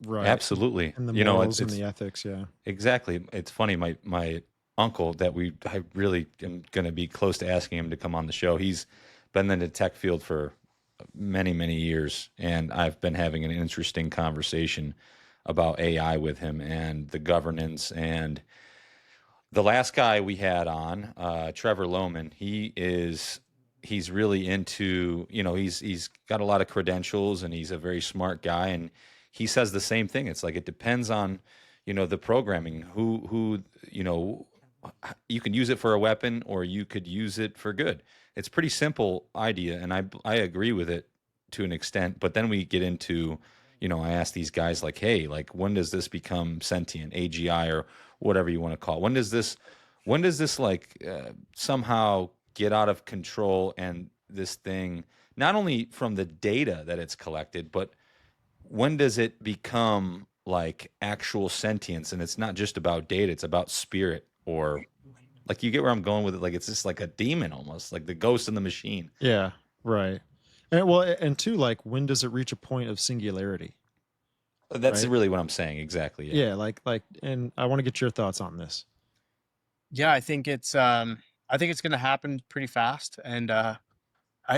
Right. Absolutely. And the You know, morals and it's the ethics. Yeah. exactly. It's funny. My uncle that I really am going to be close to asking him to come on the show. He's been in the tech field for many years, and I've been having an interesting conversation about AI with him and the governance. And the last guy we had on, Trevor Lohman, he's really into, you know, he's got a lot of credentials and he's a very smart guy, and he says the same thing. It's like it depends on, you know, the programming, who you know, you can use it for a weapon or you could use it for good. It's a pretty simple idea, and I agree with it to an extent. But then we get into, you know, I ask these guys like, hey, like when does this become sentient, AGI or whatever you want to call it? When does this like somehow get out of control, and this thing, not only from the data that it's collected, but when does it become like actual sentience? And it's not just about data, it's about spirit, or like, you get where I'm going with it. Like it's just like a demon, almost like the ghost in the machine. Yeah. Right. And well, and two, like when does it reach a point of singularity? That's Right. really what I'm saying. Exactly. Yeah. Yeah. And I want to get your thoughts on this. Yeah, I think it's going to happen pretty fast. And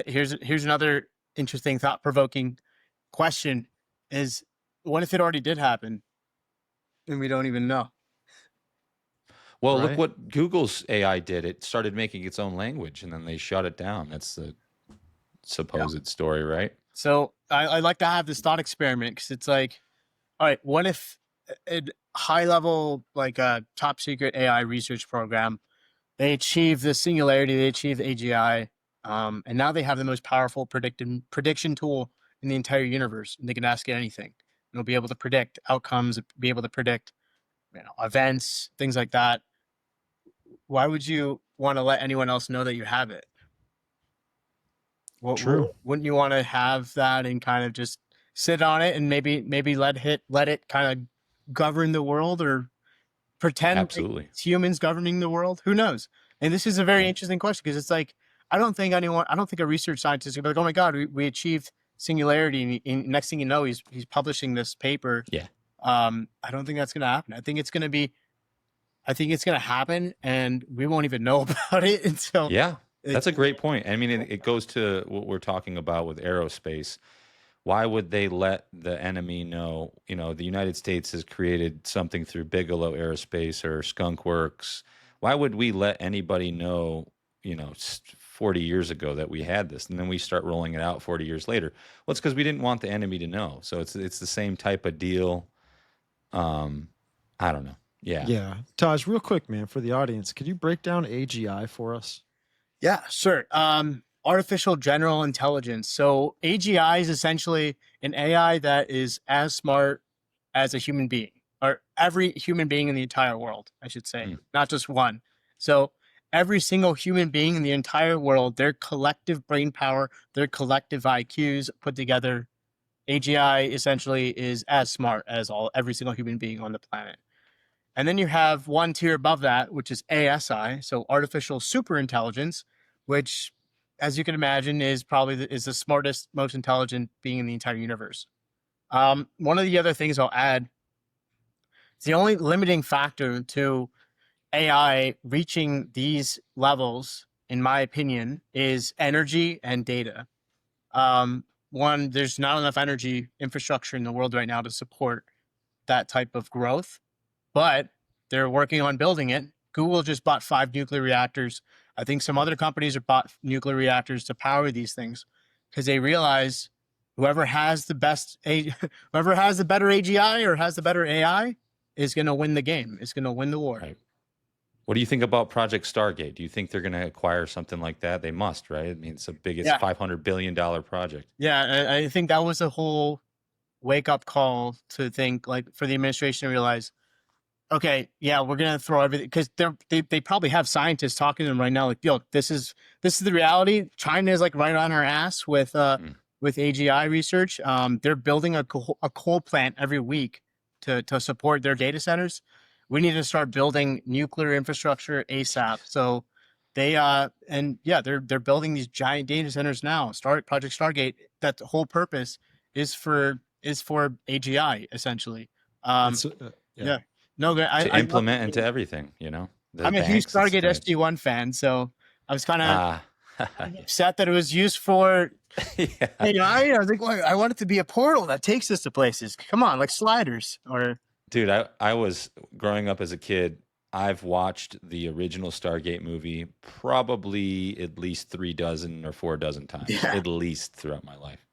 here's another interesting thought-provoking question: is what if it already did happen and we don't even know? Well, look Right. what Google's AI did. It started making its own language, and then they shut it down. That's the supposed story, right? So I like to have this thought experiment, because it's like, all right, what if a high level, like a top secret AI research program, they achieve the singularity, they achieve AGI, and now they have the most powerful prediction tool in the entire universe, and they can ask it anything, and it'll be able to predict outcomes, be able to predict, you know, events, things like that. Why would you want to let anyone else know that you have it? True. Wouldn't you want to have that and kind of just sit on it and maybe let it kind of govern the world, or pretend Absolutely. it's humans governing the world? Who knows? And this is a very Yeah. interesting question, because it's like, I don't think a research scientist would be like, oh my God, we achieved singularity. And next thing you know, he's publishing this paper. Yeah. I don't think that's going to happen. I think it's going to happen, and we won't even know about it until. Yeah. That's a great point. I mean, it goes to what we're talking about with aerospace. Why would they let the enemy know? You know, the United States has created something through Bigelow Aerospace or Skunk Works. Why would we let anybody know, you know, 40 years ago that we had this, and then we start rolling it out 40 years later? Well, it's because we didn't want the enemy to know. So it's the same type of deal. I don't know. Yeah. Yeah. Taj, real quick, man, for the audience, could you break down AGI for us? Yeah, sure. Artificial general intelligence. So AGI is essentially an AI that is as smart as a human being, or every human being in the entire world, I should say, not just one. So every single human being in the entire world, their collective brain power, their collective IQs put together, AGI essentially is as smart as every single human being on the planet. And then you have one tier above that, which is ASI, so artificial superintelligence, which, as you can imagine, is probably the smartest, most intelligent being in the entire universe. One of the other things I'll add, the only limiting factor to AI reaching these levels, in my opinion, is energy and data. One, there's not enough energy infrastructure in the world right now to support that type of growth, but they're working on building it. Google just bought 5 nuclear reactors. I think some other companies have bought nuclear reactors to power these things, because they realize whoever has the better AGI or has the better AI is going to win the game. Is going to win the war. Right. What do you think about Project Stargate? Do you think they're going to acquire something like that? They must, right? I mean, it's the biggest $500 billion project. Yeah, I think that was a whole wake-up call to think, like, for the administration to realize, okay, yeah, we're gonna throw everything, because they probably have scientists talking to them right now, like, yo, this is the reality. China is like right on our ass with AGI research. They're building a coal plant every week to support their data centers. we need to start building nuclear infrastructure ASAP. So they they're building these giant data centers now. Project Stargate. That the whole purpose is for AGI essentially. It's, yeah. Yeah. No, To I love implement into everything, you know, the I'm a huge banks. It's Stargate great. SG-1 fan, so I was kind of Ah, upset that it was used for yeah. AI. I was like, well, I want it to be a portal that takes us to places. Come on, like sliders or Dude, I was growing up as a kid. I've watched the original Stargate movie probably at least 3 dozen or 4 dozen times, Yeah. at least throughout my life.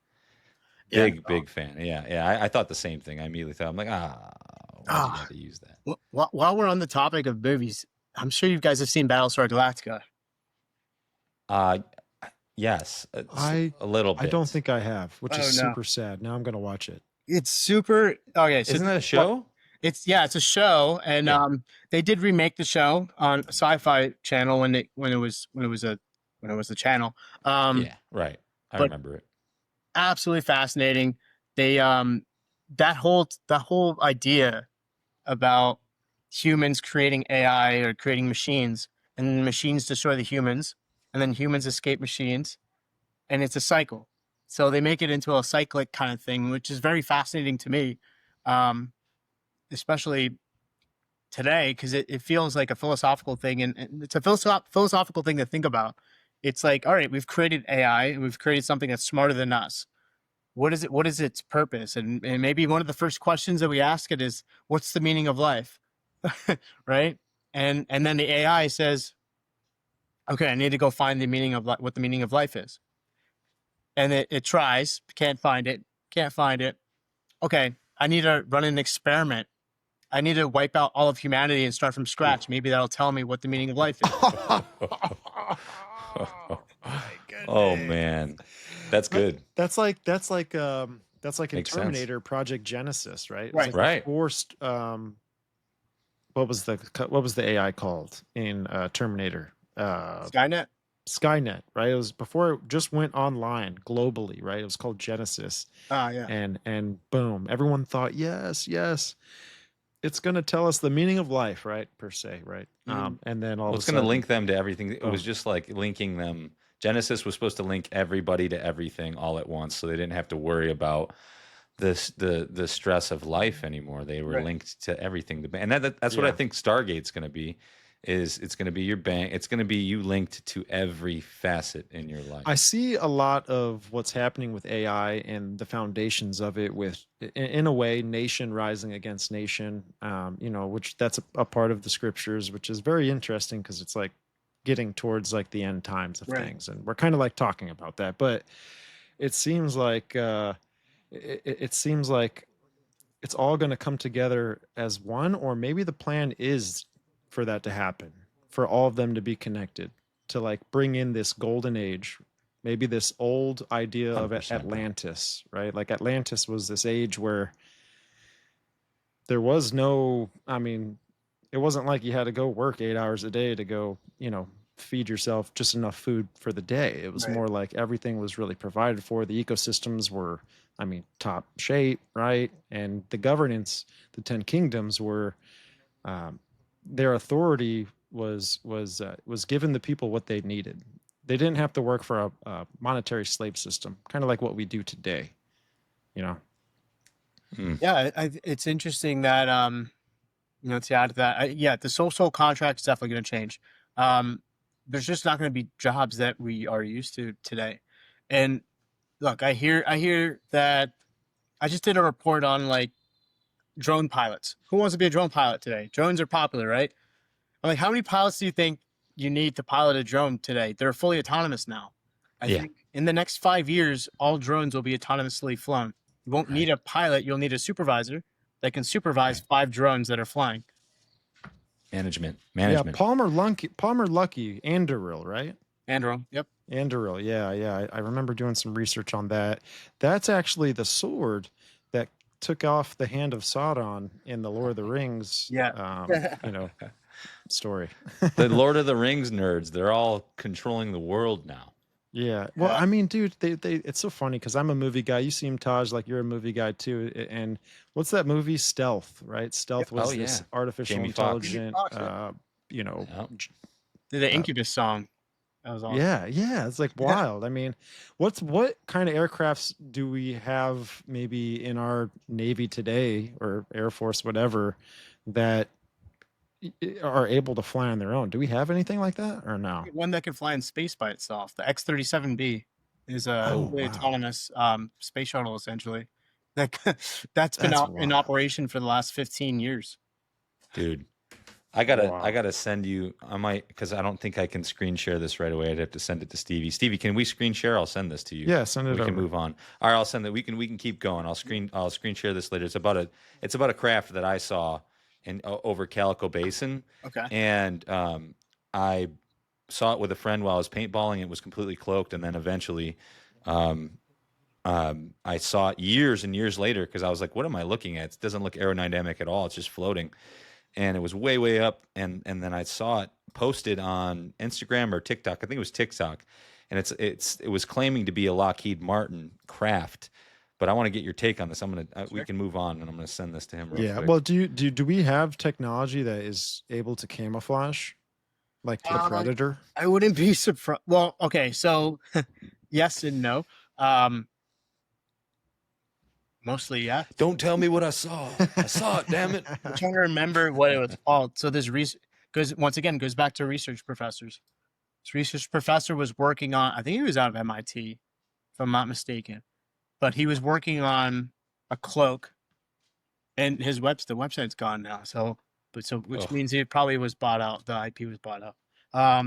Yeah. Big fan. Yeah. I thought the same thing. I immediately thought, I'm like, why'd you have to use that? While we're on the topic of movies, I'm sure you guys have seen Battlestar Galactica. Yes, I a little bit. I don't think I have, which is Oh, no. super sad. Now I'm gonna watch it. It's super. Okay, so Isn't that a show? it's a show, and Yeah. they did remake the show on Sci-Fi Channel when it was a channel. Yeah, right. I but- remember it. Absolutely fascinating. They that whole idea about humans creating AI or creating machines, and then machines destroy the humans, and then humans escape machines, and it's a cycle. So they make it into a cyclic kind of thing, which is very fascinating to me, especially today, because it feels like a philosophical thing, and it's a philosophical thing to think about. It's like, all right, we've created AI, and we've created something that's smarter than us. What is it? What is its purpose? And maybe one of the first questions that we ask it is, what's the meaning of life? Right? And then the AI says, okay, I need to go find the meaning of what the meaning of life is. And it tries, can't find it. Okay, I need to run an experiment. I need to wipe out all of humanity and start from scratch. Maybe that'll tell me what the meaning of life is. Oh man, that's good. That's like in Makes Terminator Project Genesis, right? It Right. was like Right. Forced. What was the AI called in Terminator? Skynet. Skynet, right? It was before it just went online globally, right? It was called Genesis, Yeah. and boom, everyone thought, yes, it's going to tell us the meaning of life, right? Per se, right? And then all Well, of it's a going to sudden, link them to everything. It was just like linking them. Genesis was supposed to link everybody to everything all at once, so they didn't have to worry about the stress of life anymore. They were Right. linked to everything. And that's what I think Stargate's going to be. Is it's going to be your bank. It's going to be you linked to every facet in your life. I see a lot of what's happening with AI and the foundations of it with, in a way, nation rising against nation, which that's a part of the scriptures, which is very interesting because it's like getting towards like the end times of Right. things. And we're kind of like talking about that, but it seems like, it seems like it's all going to come together as one, or maybe the plan is for that to happen, for all of them to be connected, to like bring in this golden age, maybe this old idea of 100%. Atlantis, right? Like Atlantis was this age where there was no, it wasn't like you had to go work 8 hours a day to go, feed yourself just enough food for the day. It was Right. more like everything was really provided for. The ecosystems were, top shape, right? And the governance, the 10 kingdoms were, their authority was given the people what they needed. They didn't have to work for a monetary slave system, kind of like what we do today. Yeah, it's interesting that to add to that, the social contract is definitely going to change. There's just not going to be jobs that we are used to today. And look, I hear that I just did a report on like drone pilots. Who wants to be a drone pilot today? Drones are popular, right? I'm like, how many pilots do you think you need to pilot a drone today? They're fully autonomous now. I Yeah. think in the next 5 years, all drones will be autonomously flown. You won't need a pilot. You'll need a supervisor that can supervise 5 drones that are flying. Management. Yeah, Palmer Luckey, Anduril, right? Anduril, yep. Anduril, yeah. I remember doing some research on that. That's actually the sword that took off the hand of Sauron in the Lord of the Rings, story. The Lord of the Rings nerds, they're all controlling the world now. Yeah. Well, I mean, dude, it's so funny because I'm a movie guy. You seem, Taj, like you're a movie guy too. And what's that movie? Stealth, right? Stealth Oh was this yeah, artificial Jamie Foxx. Jamie intelligent, Foxx, yeah. you know, Yep. The uh, Incubus song. That was awesome. yeah, it's like wild. I mean, what kind of aircrafts do we have maybe in our Navy today or Air Force, whatever, that are able to fly on their own? Do we have anything like that or no? One that can fly in space by itself. The X-37B is a Oh, fully wow. autonomous space shuttle, essentially. That that's been That's out in wild. operation for the last 15 years. Dude, I Wow. gotta send you. I might, because I don't think I can screen share this right away. I'd have to send it to Stevie. Stevie, can we screen share? I'll send this to you. Yeah, send it We can over. move on. All right, I'll send that. We can keep going. I'll screen share this later. It's about a craft that I saw in over Calico Basin, Okay. and I saw it with a friend while I was paintballing. It was completely cloaked, and then eventually, um, I saw it years and years later because I was like, "What am I looking at? It doesn't look aerodynamic at all. It's just floating." And it was way up, and then I saw it posted on Instagram or TikTok. I think it was TikTok, and it was claiming to be a Lockheed Martin craft. But I want to get your take on this. We Sure. can move on, and I'm gonna send this to him real Yeah. quick. Well, do we have technology that is able to camouflage like the Predator? I wouldn't be surprised. Well, okay, so yes and no. Um, Mostly yes. Don't tell me what I saw. I saw it. Damn it. I'm trying to remember what it was called. So this goes back to research professors. This research professor was working on, I think he was out of MIT, if I'm not mistaken, but he was working on a cloak, and the website's gone now. Which Ugh. means it probably was bought out. The IP was bought out.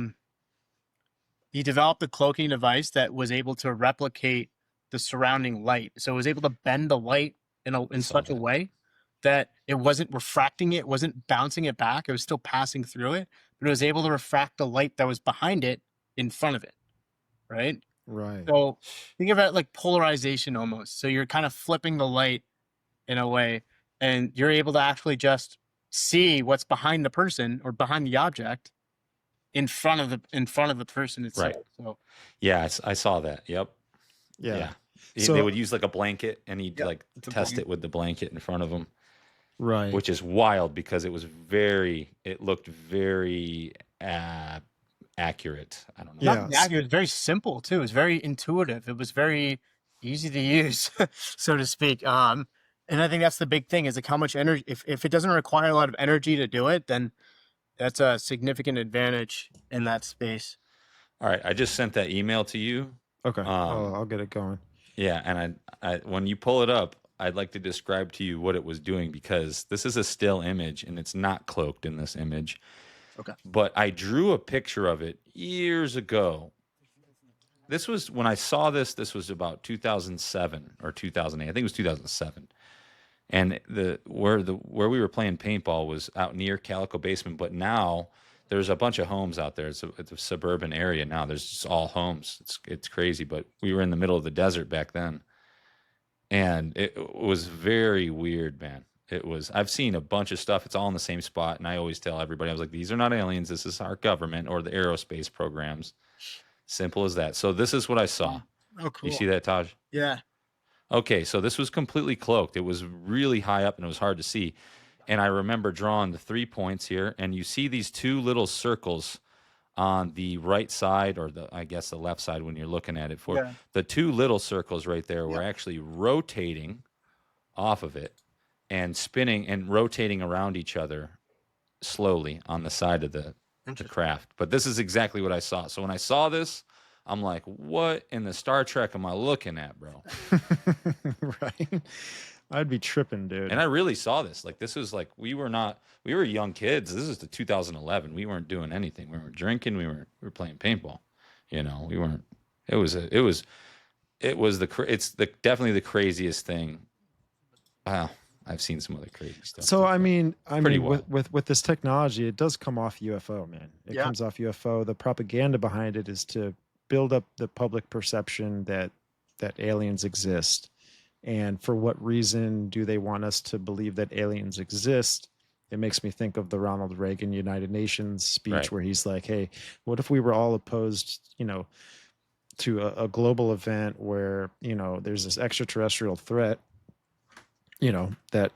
He developed a cloaking device that was able to replicate the surrounding light. So it was able to bend the light in Saw such a that. way that it wasn't refracting it, wasn't bouncing it back. It was still passing through it, but it was able to refract the light that was behind it in front of it. Right. Right. So think of it like polarization almost. So you're kind of flipping the light in a way, and you're able to actually just see what's behind the person or behind the object in front of the person itself. Right. So Yeah, I saw that. Yep. Yeah. Yeah. They So would use like a blanket, and he'd Yep, like it's a test blanket. it with the blanket in front of him, right. which is wild because it looked very accurate. I don't know. Yeah. It was very simple too. It was very intuitive. It was very easy to use, so to speak. And I think that's the big thing is like how much energy. If it doesn't require a lot of energy to do it, then that's a significant advantage in that space. All right, I just sent that email to you. Okay. Um, I'll get it going. Yeah, and I when you pull it up, I'd like to describe to you what it was doing because this is a still image and it's not cloaked in this image. Okay. But I drew a picture of it years ago. This was when I saw this. This was about 2007 or 2008. I think it was 2007. And where we were playing paintball was out near Calico Basement, but now there's a bunch of homes out there. It's a suburban area now. There's just all homes. It's crazy, but we were in the middle of the desert back then, and it was very weird, man. It was. I've seen a bunch of stuff. It's all in the same spot, and I always tell everybody, I was like, these are not aliens. This is our government or the aerospace programs. Simple as that. So this is what I saw. Oh, cool. You see that, Taj? Yeah. Okay, so this was completely cloaked. It was really high up and it was hard to see. And I remember drawing the 3 points here, and you see these two little circles on the right side, or I guess the left side when you're looking at it. Yeah. The two little circles right there were Yep. actually rotating off of it and spinning and rotating around each other slowly on the side of the craft. But this is exactly what I saw. So when I saw this, I'm like, what in the Star Trek am I looking at, bro? Right. I'd be tripping, dude. And I really saw this. Like, this was like, we were young kids. This is the 2011. We weren't doing anything. We weren't drinking. We were playing paintball. You know, we weren't, it's definitely the craziest thing. Wow. I've seen some other crazy stuff. So too, I mean, pretty wild. with this technology, it does come off UFO, man. It Yeah. comes off UFO. The propaganda behind it is to build up the public perception that aliens exist. And for what reason do they want us to believe that aliens exist? It makes me think of the Ronald Reagan United Nations speech Right. where he's like, "Hey, what if we were all opposed, to a global event where, you know, there's this extraterrestrial threat, you know, that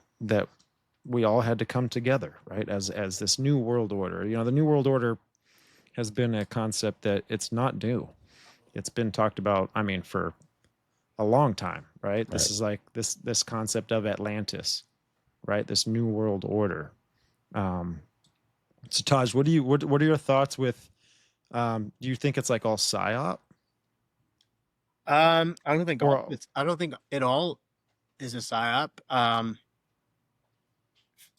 we all had to come together, right? As this new world order. You know, the new world order has been a concept that it's not new. It's been talked about, I mean, for a long time, right? This is like this concept of Atlantis, right? This new world order. So Taj, what are your thoughts with do you think it's like all psyop? I don't think Or I don't think it all is a psyop.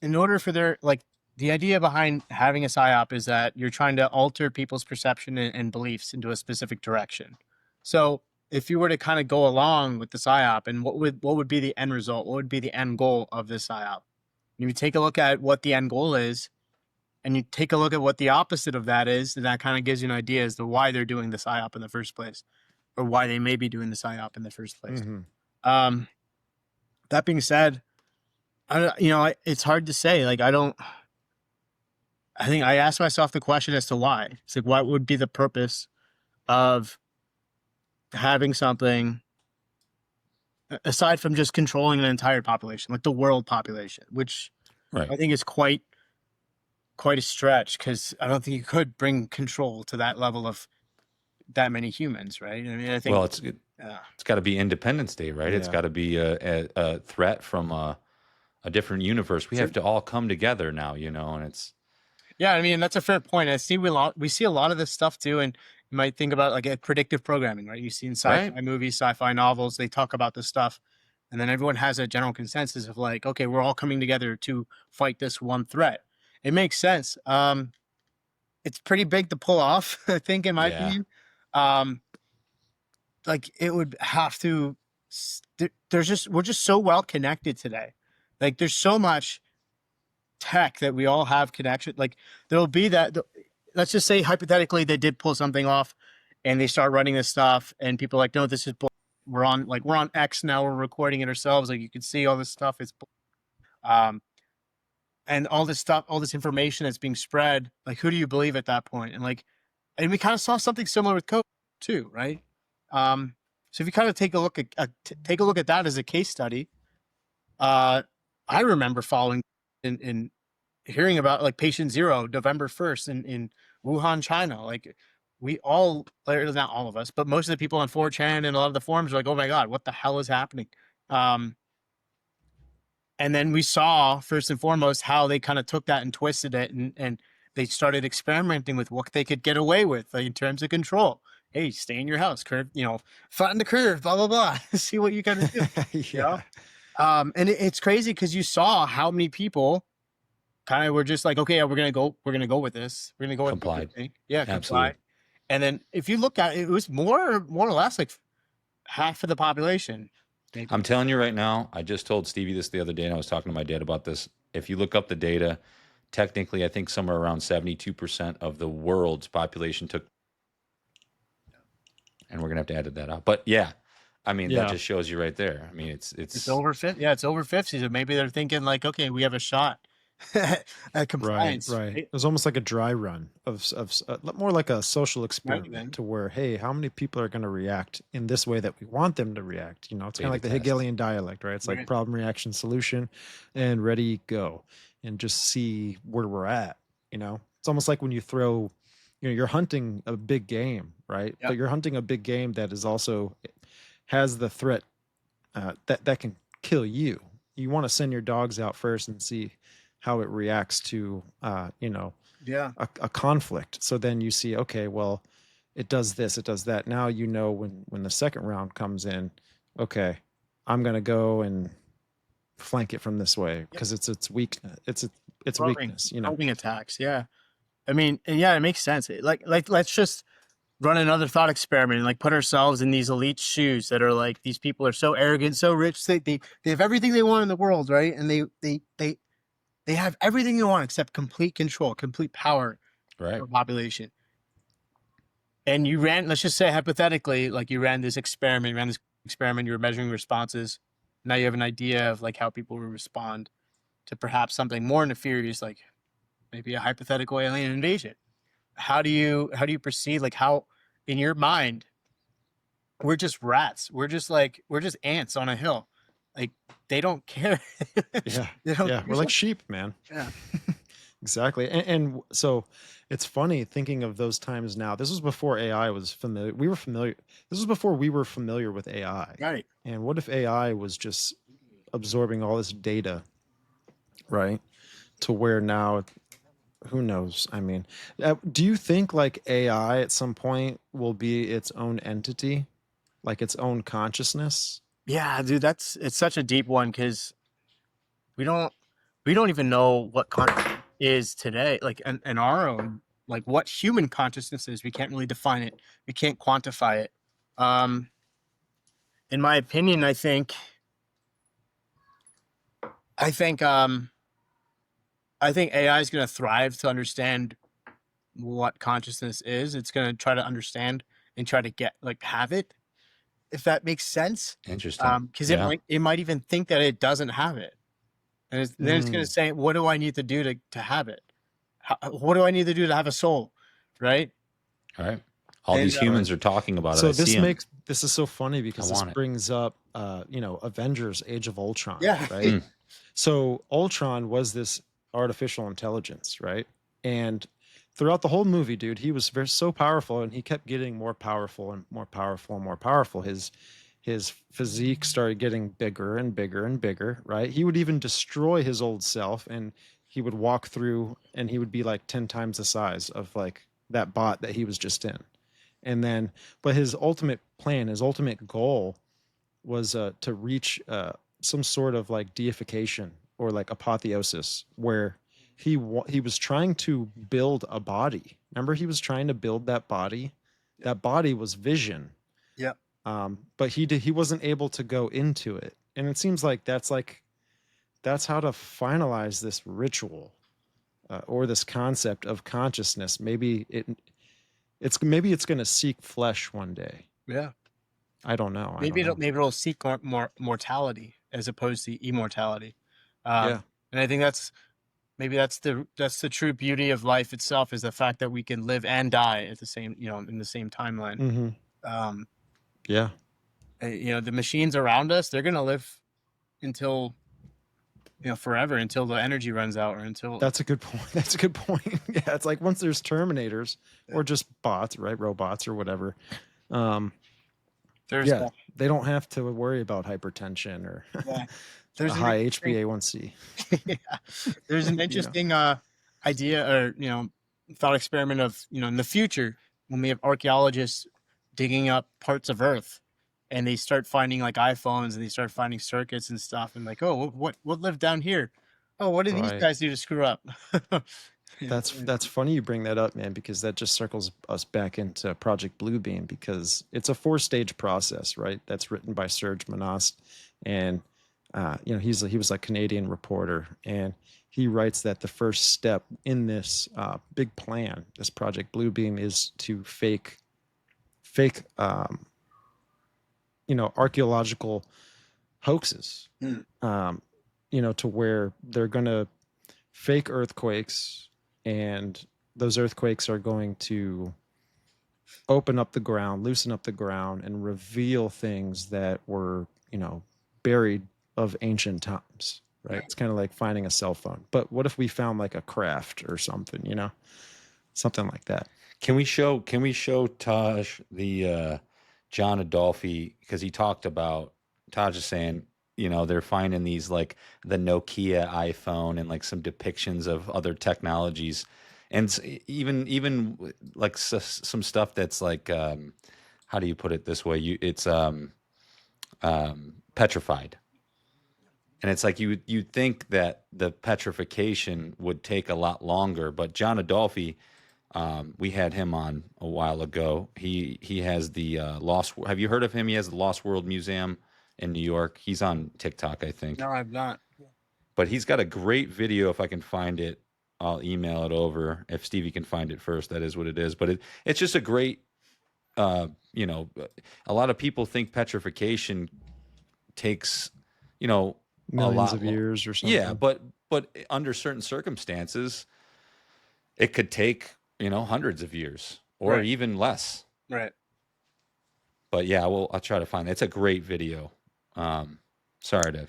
In order for their like the idea behind having a psyop is that you're trying to alter people's perception and beliefs into a specific direction. So if you were to kind of go along with the psyop, and what would be the end result? What would be the end goal of this psyop? You take a look at what the end goal is, and you take a look at what the opposite of that is, and that kind of gives you an idea as to why they're doing the psyop in the first place, or why they may be doing the psyop in the first place. That being said, it's hard to say. Like, I think I asked myself the question as to why. It's like, what would be the purpose of having something aside from just controlling an entire population, like the world population, which I think is quite a stretch, because I don't think you could bring control to that level of that many humans, right? I mean, I think it's got to be Independence Day, right? Yeah. It's got to be a threat from a different universe. We have to all come together now, you know, and it's. Yeah, I mean, that's a fair point. I see we see a lot of this stuff too, and you might think about like a predictive programming, right? You see in sci-fi movies, sci-fi novels, they talk about this stuff, and then everyone has a general consensus of like, okay, we're all coming together to fight this one threat. It makes sense. It's pretty big to pull off, I think, in my opinion. Like it would have to. We're just so well connected today. Like there's so much tech that we all have connection. Like there'll be that. Let's just say hypothetically they did pull something off, and they start running this stuff, and people are like, no, this is bull. We're on X now. We're recording it ourselves. Like you can see all this stuff. It's and all this stuff, all this information that's being spread. Like who do you believe at that point? And we kind of saw something similar with COVID too, right? So if you kind of take a look at that as a case study, I remember following and hearing about like patient zero, November 1st in Wuhan, China. Like we all, not all of us, but most of the people on 4chan and a lot of the forums were like, oh my God, what the hell is happening? And then we saw first and foremost how they kind of took that and twisted it, and they started experimenting with what they could get away with, like, in terms of control. Hey, stay in your house, curve, flatten the curve, blah, blah, blah. See what you got to do. Yeah. And it's crazy because you saw how many people kind of were just like, okay, we're going to go with this. We're going to go with Complied. Yeah, Absolutely. comply. And then if you look at it, it was more or less like half of the population. Maybe. I'm telling you right now, I just told Stevie this the other day, and I was talking to my dad about this. If you look up the data, technically, I think somewhere around 72% of the world's population took. And we're going to have to edit that out. But yeah, I mean, that just shows you right there. I mean, it's over 50. Yeah, it's over 50. So maybe they're thinking like, okay, we have a shot at compliance. Right. It was almost like a dry run of more like a social experiment, to where, hey, how many people are going to react in this way that we want them to react? You know, it's kind of like the Hegelian dialect, right? It's like problem, reaction, solution, and ready, go, and just see where we're at. You know, it's almost like when you throw, you're hunting a big game, right? But you're hunting a big game that is also has the threat that can kill you. You want to send your dogs out first and see how it reacts to, a conflict. So then you see, okay, well, it does this, it does that. Now, when the second round comes in, okay, I'm going to go and flank it from this way because it's weakness. It's weakness, Probing attacks. Yeah. I mean, it makes sense. Like let's just run another thought experiment and like put ourselves in these elite shoes that are like, these people are so arrogant, so rich, they have everything they want in the world, right? And they have everything you want except complete control, complete power over population. And let's just say hypothetically, like you ran this experiment, you were measuring responses. Now you have an idea of like how people will respond to perhaps something more nefarious, like maybe a hypothetical alien invasion. How do you proceed? Like how, in your mind, we're just rats. We're just ants on a hill. Like they don't care. Yeah. They don't Yeah. care. We're like sheep, man. Yeah. Exactly. And so it's funny thinking of those times now. This was before AI was familiar. We were familiar. This was before we were familiar with AI. Right. And what if AI was just absorbing all this data, right? To where now, who knows? I mean, do you think like AI at some point will be its own entity, like its own consciousness? Yeah, dude, it's such a deep one because we don't we don't even know what consciousness is today. Like in our own, like what human consciousness is. We can't really define it. We can't quantify it. Um, in my opinion, I think I think AI is going to thrive to understand what consciousness is. It's going to try to understand and try to get have it, if that makes sense. Interesting. Because Yeah. it might even think that it doesn't have it, and then it's going to say, "What do I need to do to have it? What do I need to do to have a soul?" Right? All right. All And, these humans are talking about So it. I see 'em. this is so funny because this want it. brings up Avengers Age of Ultron, Yeah. right? So Ultron was this artificial intelligence, right? And throughout the whole movie, dude, he was so powerful, and he kept getting more powerful and more powerful and more powerful. His physique started getting bigger and bigger and bigger, right? He would even destroy his old self, and he would walk through and he would be like 10 times the size of like that bot that he was just in. And then, but his ultimate plan, his ultimate goal was to reach some sort of like deification or like apotheosis, where he was trying to build a body. Remember, he was trying to build that body. That body was vision. Yeah. But he wasn't able to go into it, and it seems like that's how to finalize this ritual or this concept of consciousness. Maybe it's going to seek flesh one day. Yeah. I don't know. Maybe it'll seek more mortality as opposed to immortality. Yeah. And I think that's the true beauty of life itself, is the fact that we can live and die at the same, in the same timeline. Mm-hmm. Yeah. The machines around us, they're gonna live until forever, until the energy runs out, or until. That's a good point. That's a good point. Yeah, it's like once there's Terminators or just bots, right? Robots or whatever. They don't have to worry about hypertension or a high HbA1c. Yeah. There's an interesting idea, or thought experiment of in the future, when we have archaeologists digging up parts of Earth, and they start finding like iPhones, and they start finding circuits and stuff, and like, oh, what lived down here? Oh, what did these guys do to screw up? That's funny you bring that up, man, because that just circles us back into Project Bluebeam, because it's a 4-stage process, right? That's written by Serge Monast, and he was a Canadian reporter, and he writes that the first step in this big plan, this Project Bluebeam, is to fake archaeological hoaxes, to where they're going to fake earthquakes, and those earthquakes are going to open up the ground, loosen up the ground, and reveal things that were, buried of ancient times, right? It's kind of like finding a cell phone. But what if we found like a craft or something, something like that? Can we show Taj the John Adolphi, because he talked about, Taj is saying, they're finding these like the Nokia iPhone and like some depictions of other technologies, and even like some stuff that's like how do you put it this way? It's petrified, and it's like you'd think that the petrification would take a lot longer, but John Adolphi, we had him on a while ago. He has the Lost. Have you heard of him? He has the Lost World Museum in New York. He's on TikTok, I think. No, I've not. But he's got a great video. If I can find it, I'll email it over. If Stevie can find it first, that is what it is. But it's just a great, a lot of people think petrification takes, millions a lot of years or something. Yeah, but under certain circumstances, it could take, hundreds of years or even less. Right. But yeah, I'll try to find it. It's a great video. Sorry to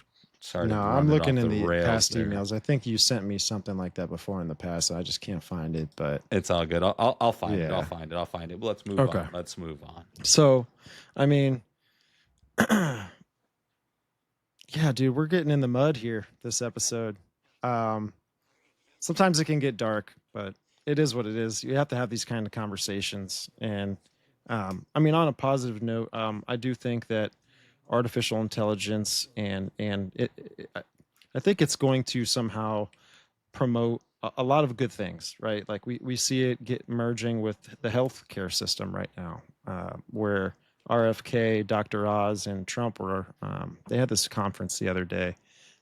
No, run I'm it looking off in the the rails past there. emails. I think you sent me something like that before in the past. I just can't find it, but It's all good. I'll find it. I'll yeah. find it. I'll find it. But let's move Okay. on. Let's move on. So, I mean, yeah, dude, we're getting in the mud here this episode. Um, Sometimes it can get dark, but it is what it is. You have to have these kind of conversations. And I mean, on a positive note, I do think that artificial intelligence I think it's going to somehow promote a lot of good things, right? Like we see it get merging with the healthcare system right now, where RFK, Dr. Oz, and Trump were. They had this conference the other day,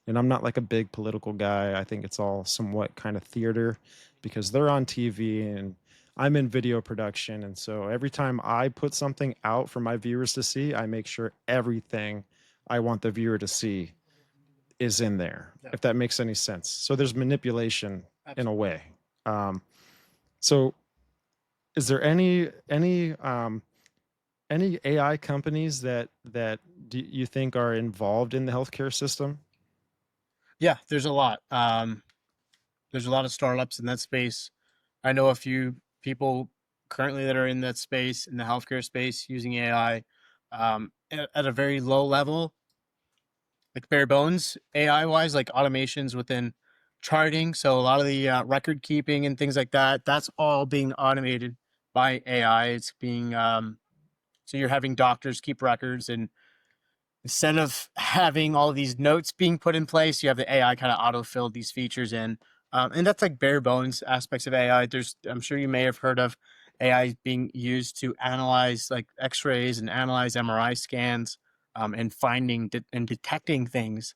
and I'm not like a big political guy. I think it's all somewhat kind of theater because they're on TV and I'm in video production. And so every time I put something out for my viewers to see, I make sure everything I want the viewer to see is in there, if that makes any sense. So there's manipulation in a way. So is there any AI companies that do you think are involved in the healthcare system? Yeah, there's a lot. There's a lot of startups in that space. I know a few people currently that are in that space, in the healthcare space, using AI at a very low level, like bare bones AI wise, like automations within charting. So a lot of the record keeping and things like that, that's all being automated by AI. It's being so you're having doctors keep records, and instead of having all these notes being put in place, you have the AI kind of autofill these features in. And that's like bare bones aspects of AI. I'm sure you may have heard of AI being used to analyze like X-rays and analyze MRI scans, and finding and detecting things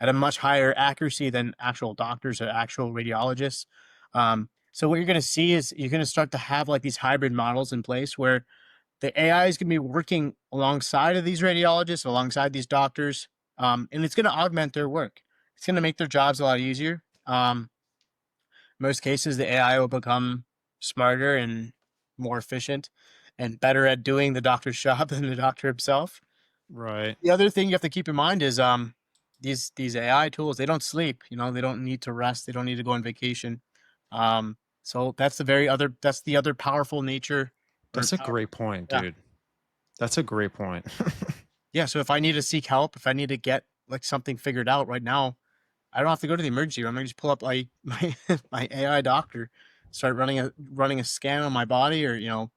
at a much higher accuracy than actual doctors or actual radiologists. So what you're going to see is you're going to start to have like these hybrid models in place where the AI is going to be working alongside of these radiologists, alongside these doctors, and it's going to augment their work. It's going to make their jobs a lot easier. Most cases, the AI will become smarter and more efficient and better at doing the doctor's job than the doctor himself. Right. The other thing you have to keep in mind is these AI tools, they don't sleep. You know, they don't need to rest. They don't need to go on vacation. So that's the other powerful nature. That's a great point, Yeah. dude. That's a great point. Yeah, so if I need to seek help, if I need to get like something figured out right now, I don't have to go to the emergency room. I can just pull up my my AI doctor, start running a scan on my body, or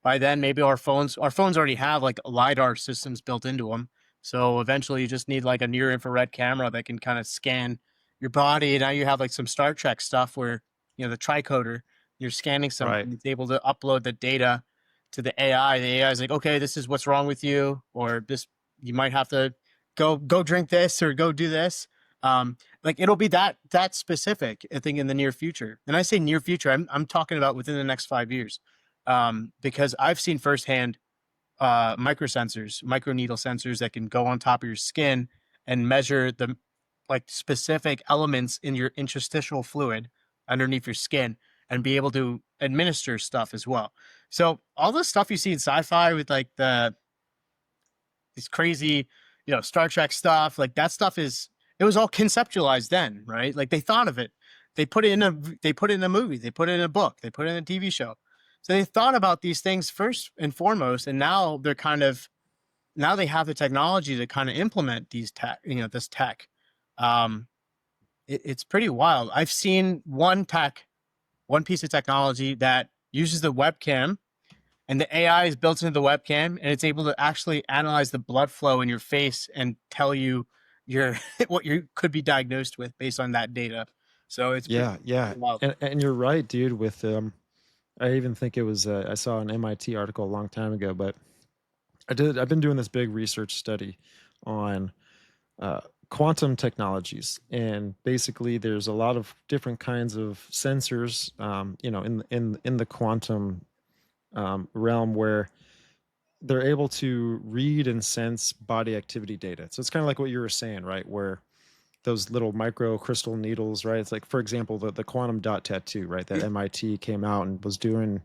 by then maybe our phones already have like LiDAR systems built into them. So eventually you just need like a near infrared camera that can kind of scan your body. And now you have like some Star Trek stuff where the tricoder, you're scanning Right. something, it's able to upload the data to the AI. The AI is like, okay, this is what's wrong with you, or this you might have to go drink this or go do this. Like it'll be that specific, I think, in the near future. And I say near future, I'm talking about within the next 5 years, because I've seen firsthand microneedle sensors that can go on top of your skin and measure the like specific elements in your interstitial fluid underneath your skin and be able to administer stuff as well. So all the stuff you see in sci-fi with like these crazy, Star Trek stuff, like that stuff it was all conceptualized then, right? Like they thought of it. They put it in a movie, they put it in a book, they put it in a TV show. So they thought about these things first and foremost, and now they have the technology to kind of implement these this tech. It's pretty wild. I've seen one piece of technology that uses the webcam, and the AI is built into the webcam, and it's able to actually analyze the blood flow in your face and tell you what you could be diagnosed with based on that data. So it's Yeah, yeah. wild. And you're right, dude, with I even think it was I saw an MIT article a long time ago, but I've been doing this big research study on uh, quantum technologies, and basically there's a lot of different kinds of sensors, in the quantum realm where they're able to read and sense body activity data. So it's kind of like what you were saying, right? Where those little micro crystal needles, right? It's like, for example, the quantum dot tattoo, right? That MIT came out and was doing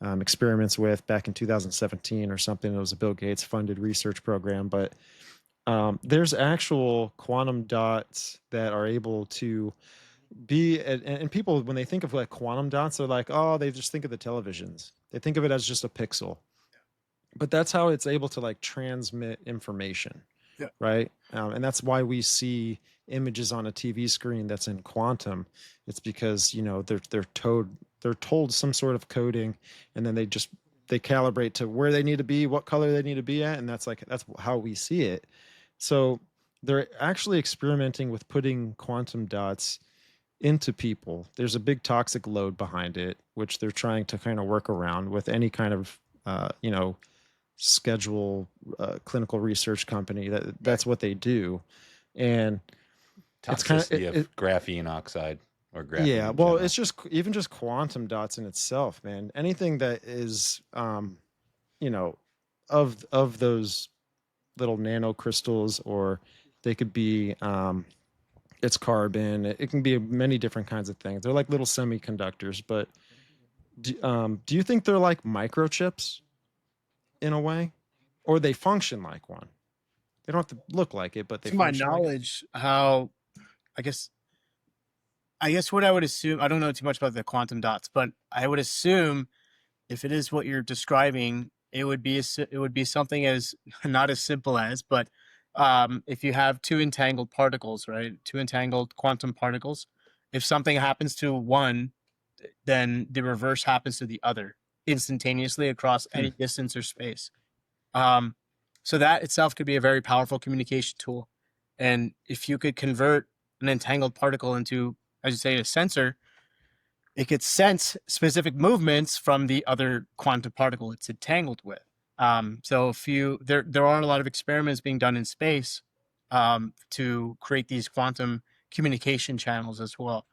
experiments with back in 2017 or something. It was a Bill Gates funded research program, but there's actual quantum dots that are able to be, and people, when they think of like quantum dots, they're like, oh, they just think of the televisions. They think of it as just a pixel, but that's how it's able to like transmit information. Yeah. Right. And that's why we see images on a TV screen that's in quantum. It's because, you know, they're told some sort of coding, and then they calibrate to where they need to be, what color they need to be at. And that's how we see it. So they're actually experimenting with putting quantum dots into people. There's a big toxic load behind it, which they're trying to kind of work around with any kind of, you know, schedule clinical research company. That's what they do. And it's kind Toxicity of of graphene oxide or graphene. yeah, in well, general. it's just even just quantum dots in itself, man. Anything that is you know, of those little nanocrystals, or they could be it's carbon. It can be many different kinds of things. They're like little semiconductors, but do you think they're like microchips in a way, or they function like one? They don't have to look like it, but they To my function like it. knowledge, how I guess what I would assume, I don't know too much about the quantum dots, but I would assume if it is what you're describing, it would be something as not as simple as, but if you have two entangled particles, right? Two entangled quantum particles, if something happens to one, then the reverse happens to the other instantaneously across any distance or space. So that itself could be a very powerful communication tool. And if you could convert an entangled particle into, as you say, a sensor, it could sense specific movements from the other quantum particle it's entangled with. So there are a lot of experiments being done in space to create these quantum communication channels as well,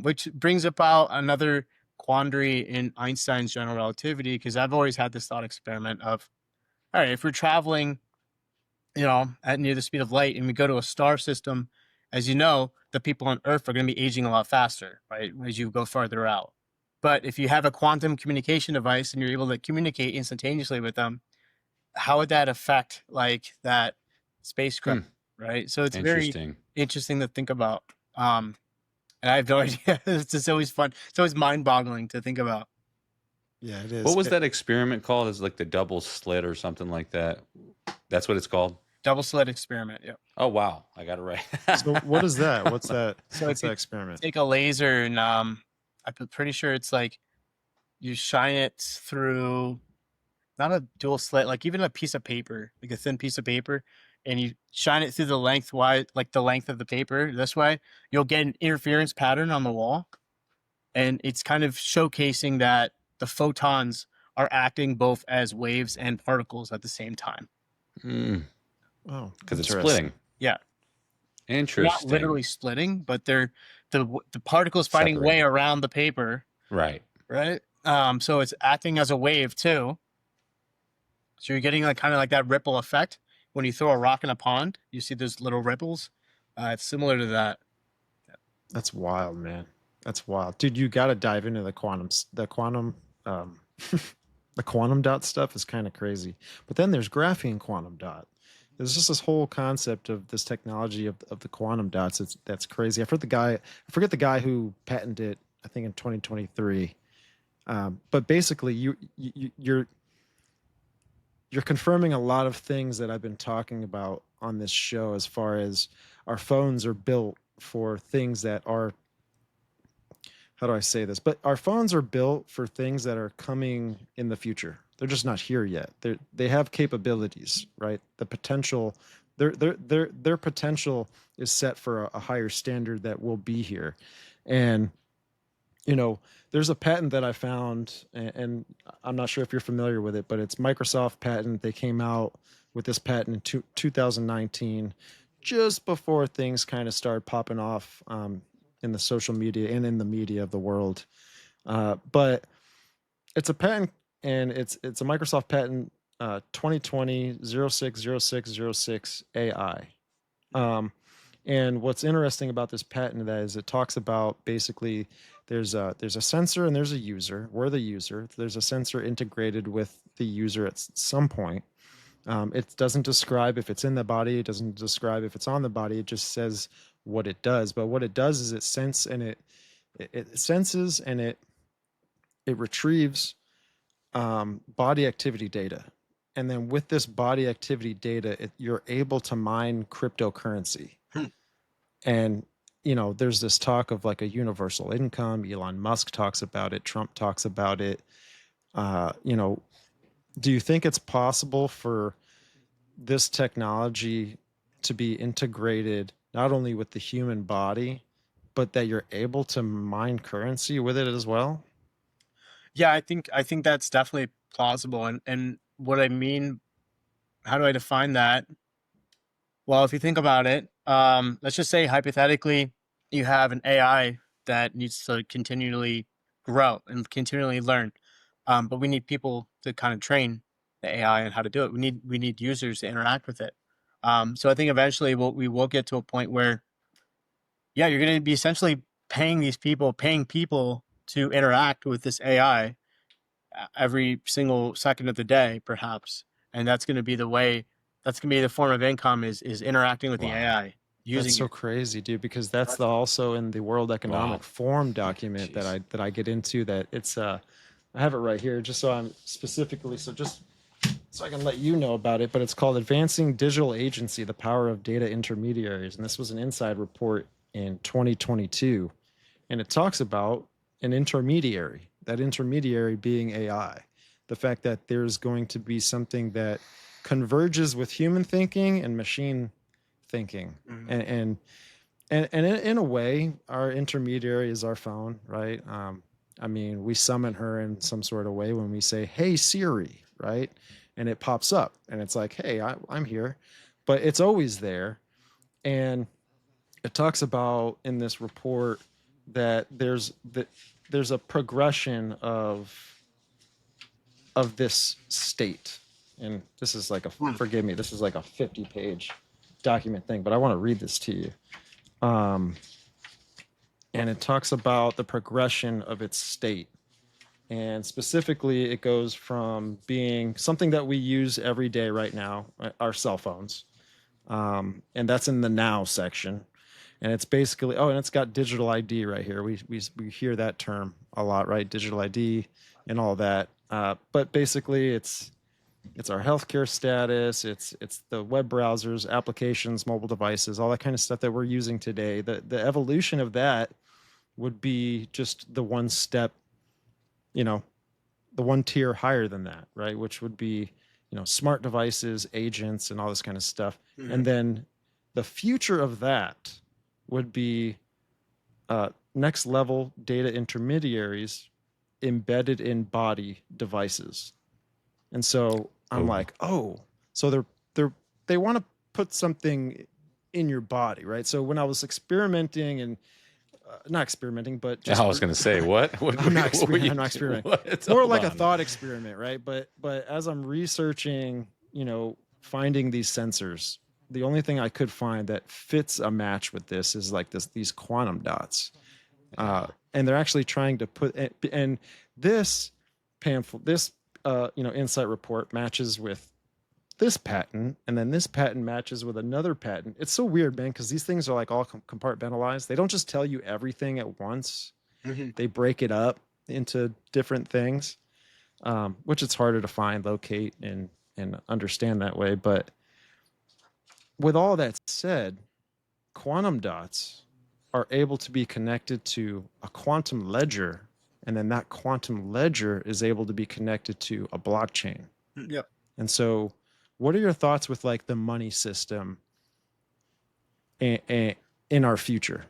which brings about another quandary in Einstein's general relativity, because I've always had this thought experiment of, all right, if we're traveling, you know, at near the speed of light, and we go to a star system, as you know, the people on Earth are going to be aging a lot faster, right, as you go farther out. But if you have a quantum communication device and you're able to communicate instantaneously with them, how would that affect like that spacecraft, right? So it's very Interesting. interesting to think about. And I have no idea. It's just always fun. It's always mind-boggling to think about. Yeah, it is. What was that experiment called? Is like the double slit or something like that? That's what it's called. Double slit experiment. Yeah. Oh wow, I got it right. So what is that? What's that? So What's if that you experiment? take a laser and I'm pretty sure it's like you shine it through not a dual slit, like even a piece of paper, like a thin piece of paper, and you shine it through the lengthwise, like the length of the paper. This way, you'll get an interference pattern on the wall, and it's kind of showcasing that the photons are acting both as waves and particles at the same time. Oh, Because it's interesting. splitting. Yeah. They're Interesting. not literally splitting, but they're the particles finding a way Separating. around the paper. Right. Right. So it's acting as a wave too. So you're getting like kind of like that ripple effect when you throw a rock in a pond. You see those little ripples. It's similar to that. That's wild, man. That's wild, dude. You got to dive into the quantum, the quantum dot stuff is kind of crazy. But then there's graphene quantum dot. There's just this whole concept of this technology of the quantum dots. That's crazy. I forget the guy who patented it. I think in 2023. But basically, you're confirming a lot of things that I've been talking about on this show, as far as our phones are built for things that are, how do I say this? But our phones are built for things that are coming in the future. They're just not here yet. They have capabilities, right? The potential, their potential is set for a higher standard that will be here. And you know, there's a patent that I found, and I'm not sure if you're familiar with it, but it's Microsoft patent. They came out with this patent in 2019, just before things kind of started popping off in the social media and in the media of the world. But it's a patent, and it's a Microsoft patent, 2020 060606 AI. And what's interesting about this patent that is it talks about basically there's a sensor and there's a user. We're the user. There's a sensor integrated with the user at some point. It doesn't describe if it's in the body. It doesn't describe if it's on the body. It just says what it does. But what it does is it senses and it senses and it retrieves body activity data. And then with this body activity data, you're able to mine cryptocurrency. And, there's this talk of like a universal income. Elon Musk talks about it. Trump talks about it. Do you think it's possible for this technology to be integrated not only with the human body, but that you're able to mine currency with it as well? Yeah, I think that's definitely plausible. And what I mean, how do I define that? Well, if you think about it, let's just say hypothetically you have an AI that needs to continually grow and continually learn. But we need people to kind of train the AI and how to do it. We need users to interact with it. So I think eventually we will get to a point where, yeah, you're going to be essentially paying people to interact with this AI every single second of the day, perhaps. And that's going to be the way. That's going to be the form of income is interacting with the AI. That's so crazy, dude, because that's also in the World Economic Forum document Jeez. that I get into. That it's I have it right here, just so I'm specifically just so I can let you know about it. But it's called "Advancing Digital Agency: The Power of Data Intermediaries," and this was an inside report in 2022, and it talks about an intermediary. That intermediary being AI, the fact that there's going to be something that converges with human thinking and machine thinking. Mhm. And in a way our intermediary is our phone, right? I mean, we summon her in some sort of way when we say, "Hey Siri," right? And it pops up and it's like, "Hey, I'm here," but it's always there. And it talks about in this report that there's a progression of this state. And this is like forgive me, this is like a 50-page document thing, but I want to read this to you. And it talks about the progression of its state. And specifically, it goes from being something that we use every day right now, our cell phones. And that's in the now section. And it's basically, and it's got digital ID right here. We hear that term a lot, right? Digital ID and all that. But basically, it's our healthcare status. It's the web browsers, applications, mobile devices, all that kind of stuff that we're using today. The evolution of that would be just the one step, the one tier higher than that, right? Which would be, smart devices, agents, and all this kind of stuff. Mm-hmm. And then the future of that would be next level data intermediaries embedded in body devices. And so I'm like, so they want to put something in your body, right? So when I was experimenting and not experimenting, but just I was going to say, what? I'm not experimenting. What? More like a thought experiment, right? But as I'm researching, finding these sensors, the only thing I could find that fits a match with this is like these quantum dots. And they're actually trying to put, and this pamphlet, this insight report matches with this patent, and then this patent matches with another patent. It's so weird, man, because these things are like all compartmentalized. They don't just tell you everything at once. Mm-hmm. They break it up into different things, which it's harder to find, locate, and understand that way. But with all that said, quantum dots are able to be connected to a quantum ledger, and then that quantum ledger is able to be connected to a blockchain. Yep. And so what are your thoughts with like the money system in our future?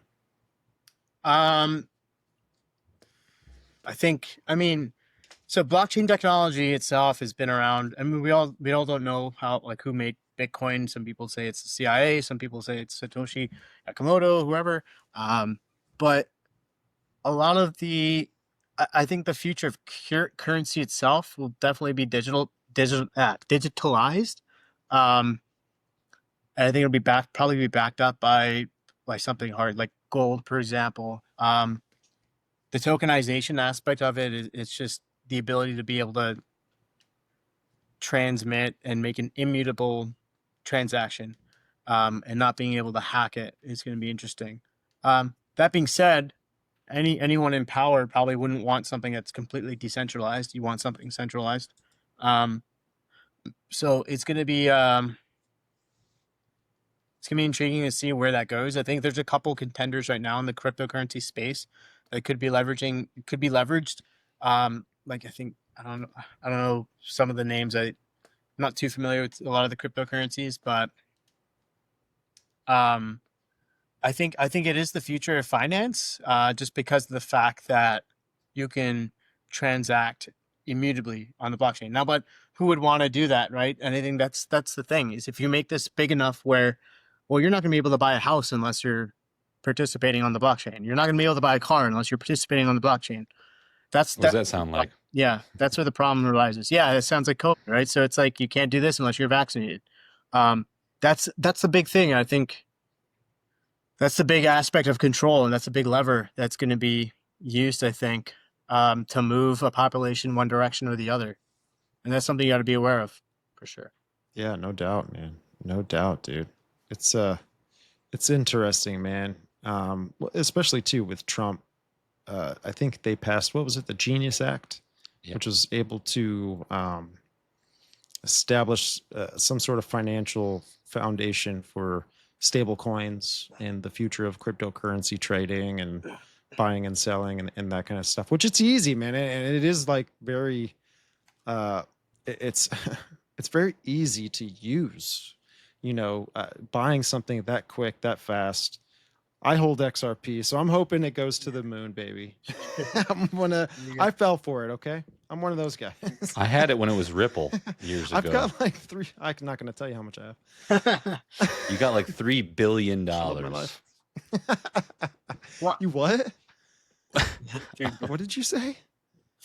I mean, so blockchain technology itself has been around. I mean, we all don't know who made Bitcoin. Some people say it's the CIA. Some people say it's Satoshi Nakamoto, whoever. But a lot of I think the future of currency itself will definitely be digitalized. And I think it'll probably be backed up by like something hard, like gold, for example. The tokenization aspect of it is it's just the ability to be able to transmit and make an immutable transaction, and not being able to hack it is going to be interesting. That being said, anyone in power probably wouldn't want something that's completely decentralized. You want something centralized. So it's going to be intriguing to see where that goes. I think there's a couple contenders right now in the cryptocurrency space that could be leveraged. Like I don't know some of the names. I'm not too familiar with a lot of the cryptocurrencies, but I think it is the future of finance, just because of the fact that you can transact immutably on the blockchain. Now, but who would want to do that, right? And I think that's the thing is if you make this big enough where, well, you're not going to be able to buy a house unless you're participating on the blockchain. You're not going to be able to buy a car unless you're participating on the blockchain. What does that sound like? Yeah, that's where the problem arises. Yeah, it sounds like COVID, right? So it's like you can't do this unless you're vaccinated. That's the big thing. I think that's the big aspect of control, and that's a big lever that's going to be used, I think, to move a population one direction or the other. And that's something you got to be aware of, for sure. Yeah, no doubt, man. No doubt, dude. It's interesting, man. Especially too with Trump. I think they passed, what was it, the Genius Act, which was able to establish some sort of financial foundation for stable coins and the future of cryptocurrency trading and buying and selling and that kind of stuff, which it's easy, man. And it is like very, it's very easy to use, buying something that quick, that fast. I hold XRP, so I'm hoping it goes to the moon, baby. I fell for it, okay? I'm one of those guys. I had it when it was Ripple years ago. I've got like 3. I'm not going to tell you how much I have. You got like $3 billion. Love my life. What? You what? What did you say?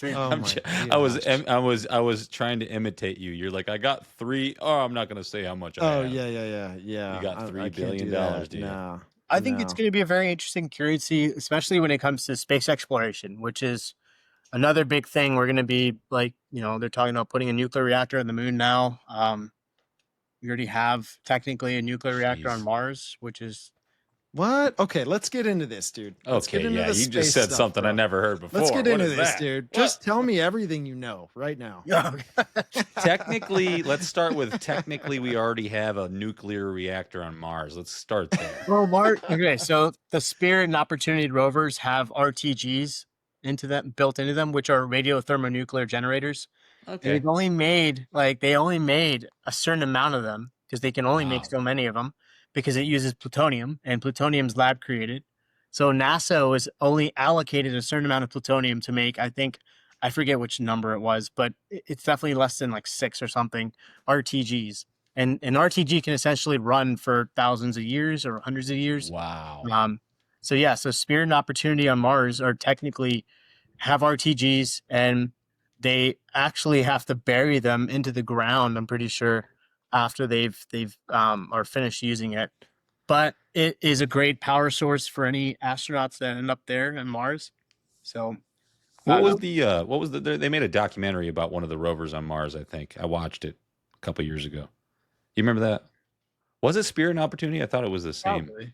Oh I was trying to imitate you. You're like, I got 3. Oh, I'm not going to say how much I have. Yeah. You got $3 billion, dude. Nah. I think it's going to be a very interesting currency, especially when it comes to space exploration, which is another big thing. We're going to be like, they're talking about putting a nuclear reactor on the moon now. We already have technically a nuclear reactor on Mars, which is what? Okay, let's get into this, dude. Okay, yeah, you just said something I never heard before. Let's get into this, dude. Just tell me everything you know right now. Technically, let's start with technically we already have a nuclear reactor on Mars. Let's start there. Well, Mars. Okay, so the Spirit and Opportunity rovers have RTGs built into them, which are radiothermonuclear generators. Okay. They've only made a certain amount of them because they can only make so many of them, because it uses plutonium, and plutonium's lab created. So NASA was only allocated a certain amount of plutonium to make, I forget which number it was, but it's definitely less than like 6 or something RTGs. And an RTG can essentially run for thousands of years or hundreds of years. Wow. So Spirit and Opportunity on Mars are technically have RTGs, and they actually have to bury them into the ground, I'm pretty sure, after they've are finished using it. But it is a great power source for any astronauts that end up there on Mars. So they made a documentary about one of the rovers on Mars, I think. I watched it a couple years ago. You remember that? Was it Spirit and Opportunity? I thought it was the same. Probably.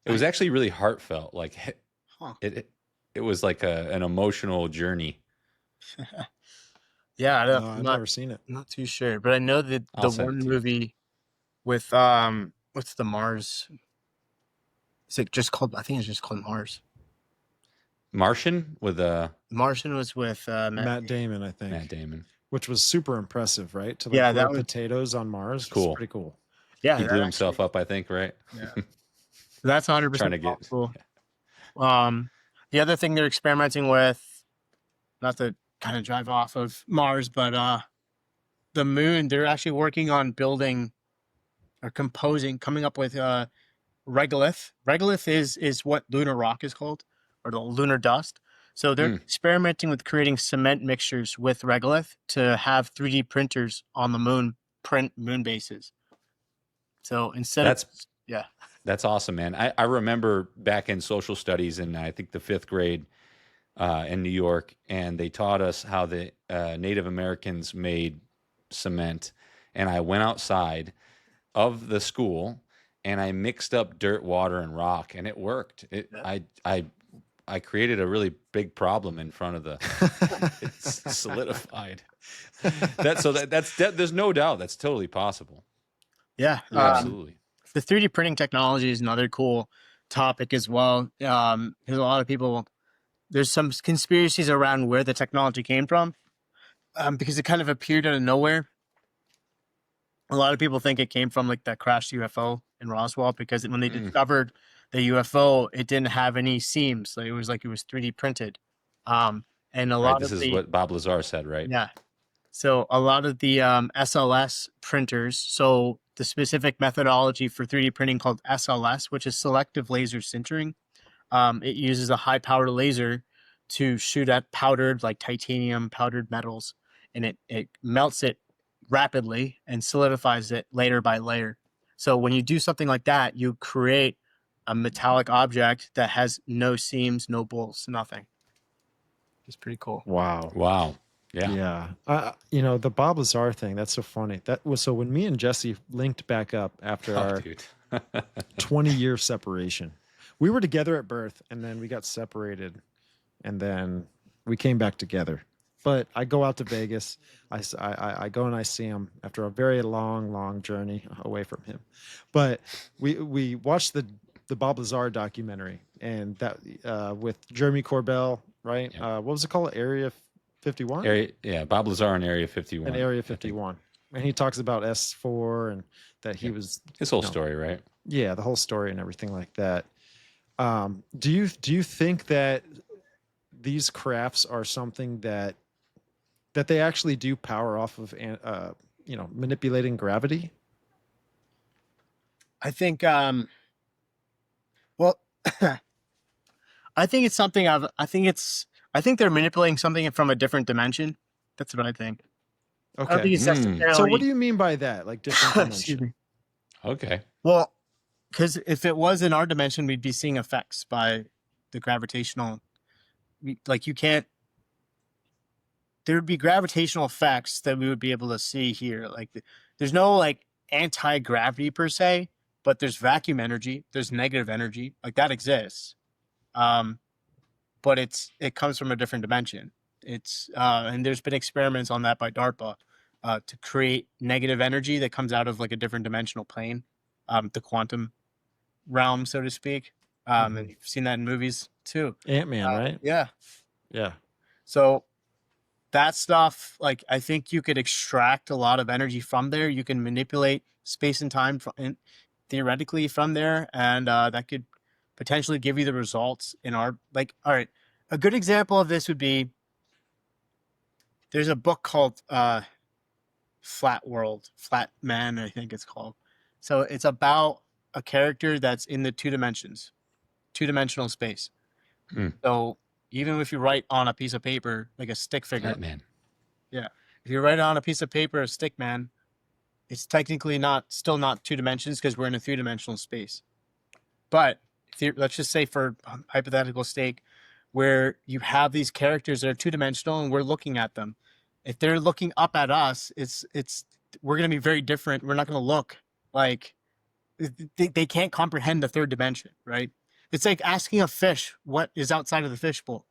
It was actually really heartfelt. Like it was like an emotional journey. Yeah, I've never seen it. Not too sure, but I know that the one movie with what's the Mars? Is it just called? I think it's just called Mars. Martian with Martian was with Matt Damon, I think. Matt Damon, which was super impressive, right? To grow potatoes on Mars. Cool, pretty cool. Yeah, he blew himself up, I think, right? Yeah, that's 100% trying to get cool. The other thing they're experimenting with, not to kind of drive off of Mars, but the moon, they're actually working on building or coming up with regolith. Regolith is what lunar rock is called, or the lunar dust. So they're experimenting with creating cement mixtures with regolith to have 3D printers on the moon print moon bases. So instead That's awesome, man. I remember back in social studies in I think the 5th grade in New York, and they taught us how the Native Americans made cement. And I went outside of the school and I mixed up dirt, water, and rock, and it worked. I created a really big problem in front of the. It's solidified. There's no doubt that's totally possible. Yeah. Absolutely. The 3D printing technology is another cool topic as well. Because a lot of people, there's some conspiracies around where the technology came from, because it kind of appeared out of nowhere. A lot of people think it came from like that crashed UFO in Roswell, because when they discovered the UFO, it didn't have any seams. Like it was 3D printed. And a lot This of is what Bob Lazar said, right? yeah. So a lot of the SLS printers, so the specific methodology for 3D printing called SLS, which is selective laser sintering, it uses a high power laser to shoot at powdered, like titanium, powdered metals, and it melts it rapidly and solidifies it layer by layer. So when you do something like that, you create a metallic object that has no seams, no bolts, nothing. It's pretty cool. Wow. Wow. Yeah. Yeah. The Bob Lazar thing, that's so funny. That was so when me and Jesse linked back up after our 20-year separation. We were together at birth, and then we got separated, and then we came back together. But I go out to Vegas. I go and I see him after a very long journey away from him. But we watched the Bob Lazar documentary, and that with Jeremy Corbell, right? Yeah. What was it called? Area 51? Bob Lazar in Area 51. And Area 51. And he talks about S4 and that he was his whole story, right? Yeah, the whole story and everything like that. Do you think that these crafts are something that they actually do power off of manipulating gravity? I think well I think it's something I think they're manipulating something from a different dimension. That's what I think. Okay. I don't think it's necessarily... So what do you mean by that? Like different dimension? Excuse me. Okay. Well, because if it was in our dimension, we'd be seeing effects by the gravitational. Like you can't. There would be gravitational effects that we would be able to see here. Like there's no like anti-gravity per se, but there's vacuum energy. There's negative energy. Like that exists. But it comes from a different dimension. And there's been experiments on that by DARPA to create negative energy that comes out of like a different dimensional plane, the quantum realm, so to speak. And you've seen that in movies too. Ant-Man, right? Yeah. Yeah. So that stuff, like I think you could extract a lot of energy from there. You can manipulate space and time theoretically from there, and that could potentially give you the results in our all right. A good example of this would be there's a book called Flat Man, I think it's called. So it's about a character that's in the two-dimensional space. So even if you write on a piece of paper, like a stick figure. Batman. Yeah. If you write on a piece of paper, a stick man, it's technically still not 2 dimensions because we're in a 3-dimensional space. But let's just say for hypothetical sake, where you have these characters that are 2-dimensional and we're looking at them. If they're looking up at us, we're going to be very different. We're not going to look like they can't comprehend the 3rd dimension, right? It's like asking a fish what is outside of the fishbowl,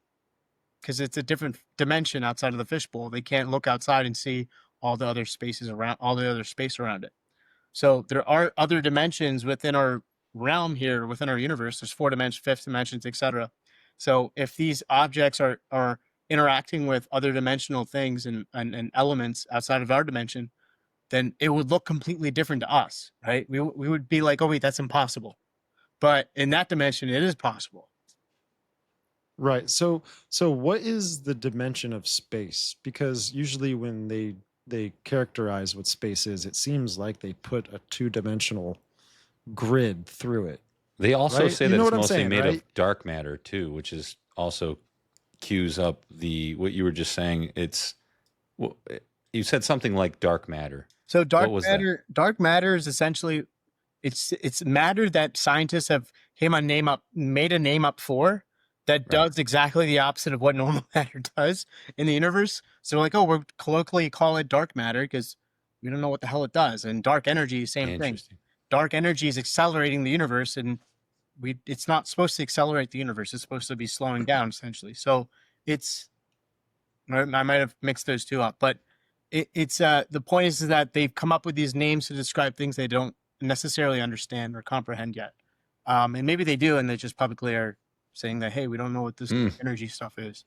because it's a different dimension outside of the fishbowl. They can't look outside and see all the other space around it. So there are other dimensions within our realm here, within our universe. There's 4 dimensions, 5th dimensions, etc. So if these objects are interacting with other dimensional things and elements outside of our dimension, then it would look completely different to us, right? We would be like, oh wait, that's impossible. But in that dimension, it is possible. Right. So what is the dimension of space? Because usually when they characterize what space is, it seems like they put a 2-dimensional grid through it. They also say that it's mostly made right? of dark matter too, which is also cues up what you were just saying. You said something like dark matter. So dark matter is essentially it's matter that scientists have made a name up for that does exactly the opposite of what normal matter does in the universe. So like, oh, we're colloquially call it dark matter because we don't know what the hell it does. And dark energy, same thing. Interesting. Dark energy is accelerating the universe, and it's not supposed to accelerate the universe. It's supposed to be slowing down essentially. So I might have mixed those two up, but it's the point is that they've come up with these names to describe things they don't necessarily understand or comprehend yet. And maybe they do, and they just publicly are saying that, hey, we don't know what this energy stuff is.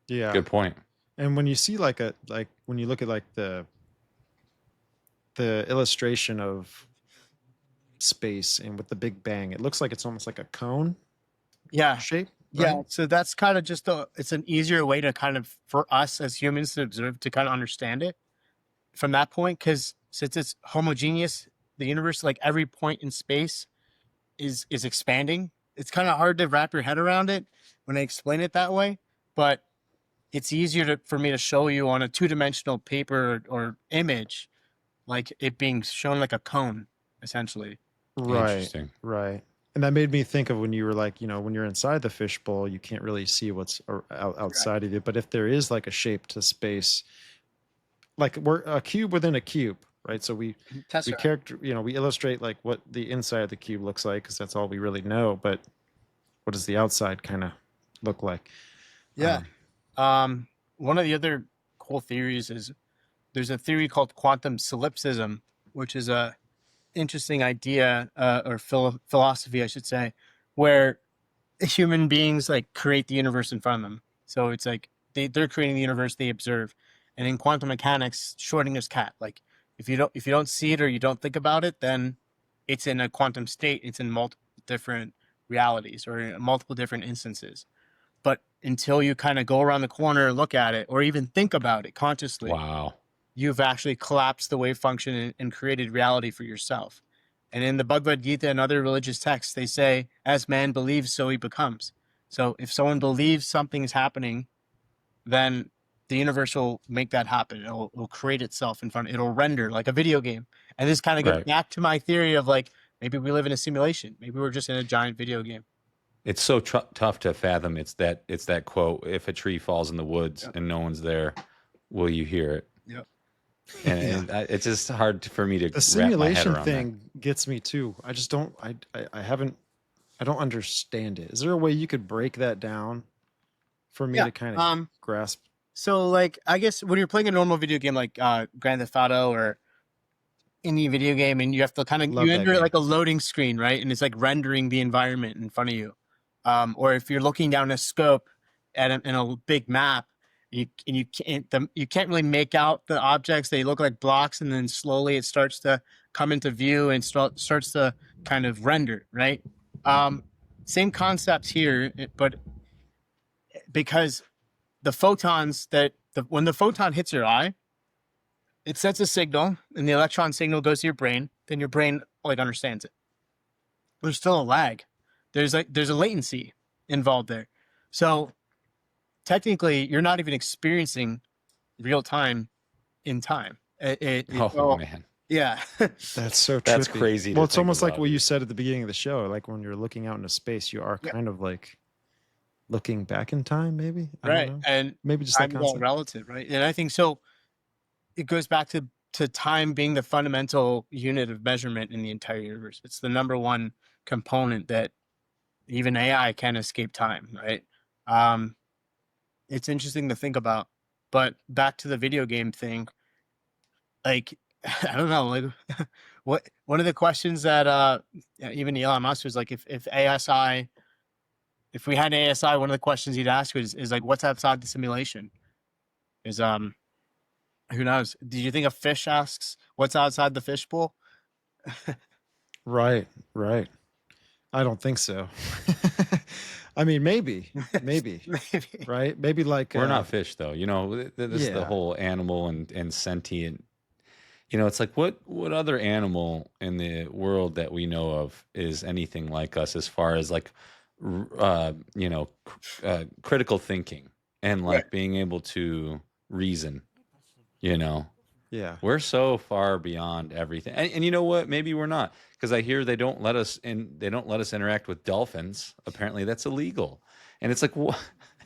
Yeah. Good point. And when you see like when you look at like the illustration of space and with the Big Bang, it looks like it's almost like a cone shape. Yeah. Right? So that's kind of just it's an easier way to kind of, for us as humans to observe, to kind of understand it from that point. Cause since it's homogeneous, the universe, like every point in space is expanding. It's kind of hard to wrap your head around it when I explain it that way, but it's easier for me to show you on a 2-dimensional paper or image, like it being shown like a cone, essentially. Right. Interesting. Right. And that made me think of when you were like, when you're inside the fishbowl, you can't really see what's outside of you. But if there is like a shape to space, like we're a cube within a cube, right? So we illustrate like what the inside of the cube looks like because that's all we really know. But what does the outside kind of look like? Yeah. One of the other cool theories is there's a theory called quantum solipsism, which is a interesting idea or philosophy, I should say, where human beings like create the universe in front of them. So it's like they're creating the universe they observe. And in quantum mechanics, Schrodinger's cat, like if you don't see it or you don't think about it, then it's in a quantum state. It's in multiple different realities or in multiple different instances. But until you kind of go around the corner and look at it or even think about it consciously, Wow. you've actually collapsed the wave function and created reality for yourself. And in the Bhagavad Gita and other religious texts, they say, as man believes, so he becomes. So if someone believes something is happening, then the universe will make that happen. It'll create itself in front. It'll render like a video game. And this kind of goes back to my theory of like, maybe we live in a simulation. Maybe we're just in a giant video game. It's so tough to fathom. It's that quote: "If a tree falls in the woods and no one's there, will you hear it?" Yep. And it's just hard for me to The simulation wrap my head around thing gets me too. I just don't. I don't understand it. Is there a way you could break that down for me to kind of grasp? So like, I guess when you're playing a normal video game like Grand Theft Auto or any video game, and you have to kind of you enter like a loading screen, right? And it's like rendering the environment in front of you. Or if you're looking down a scope in a big map, you can't really make out the objects. They look like blocks, and then slowly it starts to come into view and starts to kind of render, right? Same concept here, but because the photons when the photon hits your eye, it sends a signal, and the electron signal goes to your brain. Then your brain like understands it. There's still a lag. There's a latency involved there. So technically, you're not even experiencing real time in time. man. Yeah. That's so trippy. That's crazy. Well, it's almost like what you said at the beginning of the show. Like when you're looking out into space, you are kind of like looking back in time, maybe. I don't know. And maybe just that concept. Relative, right? And I think so. It goes back to time being the fundamental unit of measurement in the entire universe. It's the number one component that even AI can escape time, right? It's interesting to think about. But back to the video game thing, like, I don't know, like one of the questions that even Elon Musk was like, if ASI, if we had ASI, one of the questions he'd ask is like, what's outside the simulation? Is who knows? Do you think a fish asks what's outside the fishbowl? Right. I don't think so. I mean, maybe, right? Maybe like we're not fish, though. This is the whole animal and sentient. It's like what other animal in the world that we know of is anything like us as far as like, critical thinking and like being able to reason. Yeah. We're so far beyond everything. And you know what? Maybe we're not, because I hear they don't let us interact with dolphins. Apparently that's illegal. And it's like, what?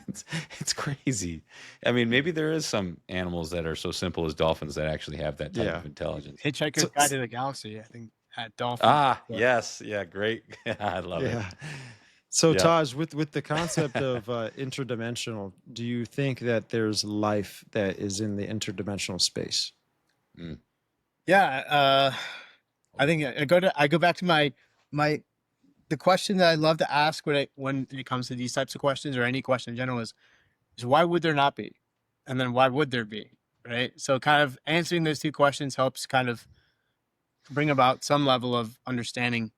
It's crazy. I mean, maybe there is some animals that are so simple as dolphins that actually have that type Yeah. of intelligence. Hitchhiker's So- Guide to the Galaxy, I think, had dolphins. Ah, but- yes. Yeah, great. I love it. Yeah. So Yeah. Taj, with the concept of interdimensional, do you think that there's life that is in the interdimensional space? Yeah, I think I go back to my the question that I love to ask when it comes to these types of questions or any question in general is why would there not be, and then why would there be, right? So kind of answering those two questions helps kind of bring about some level of understanding.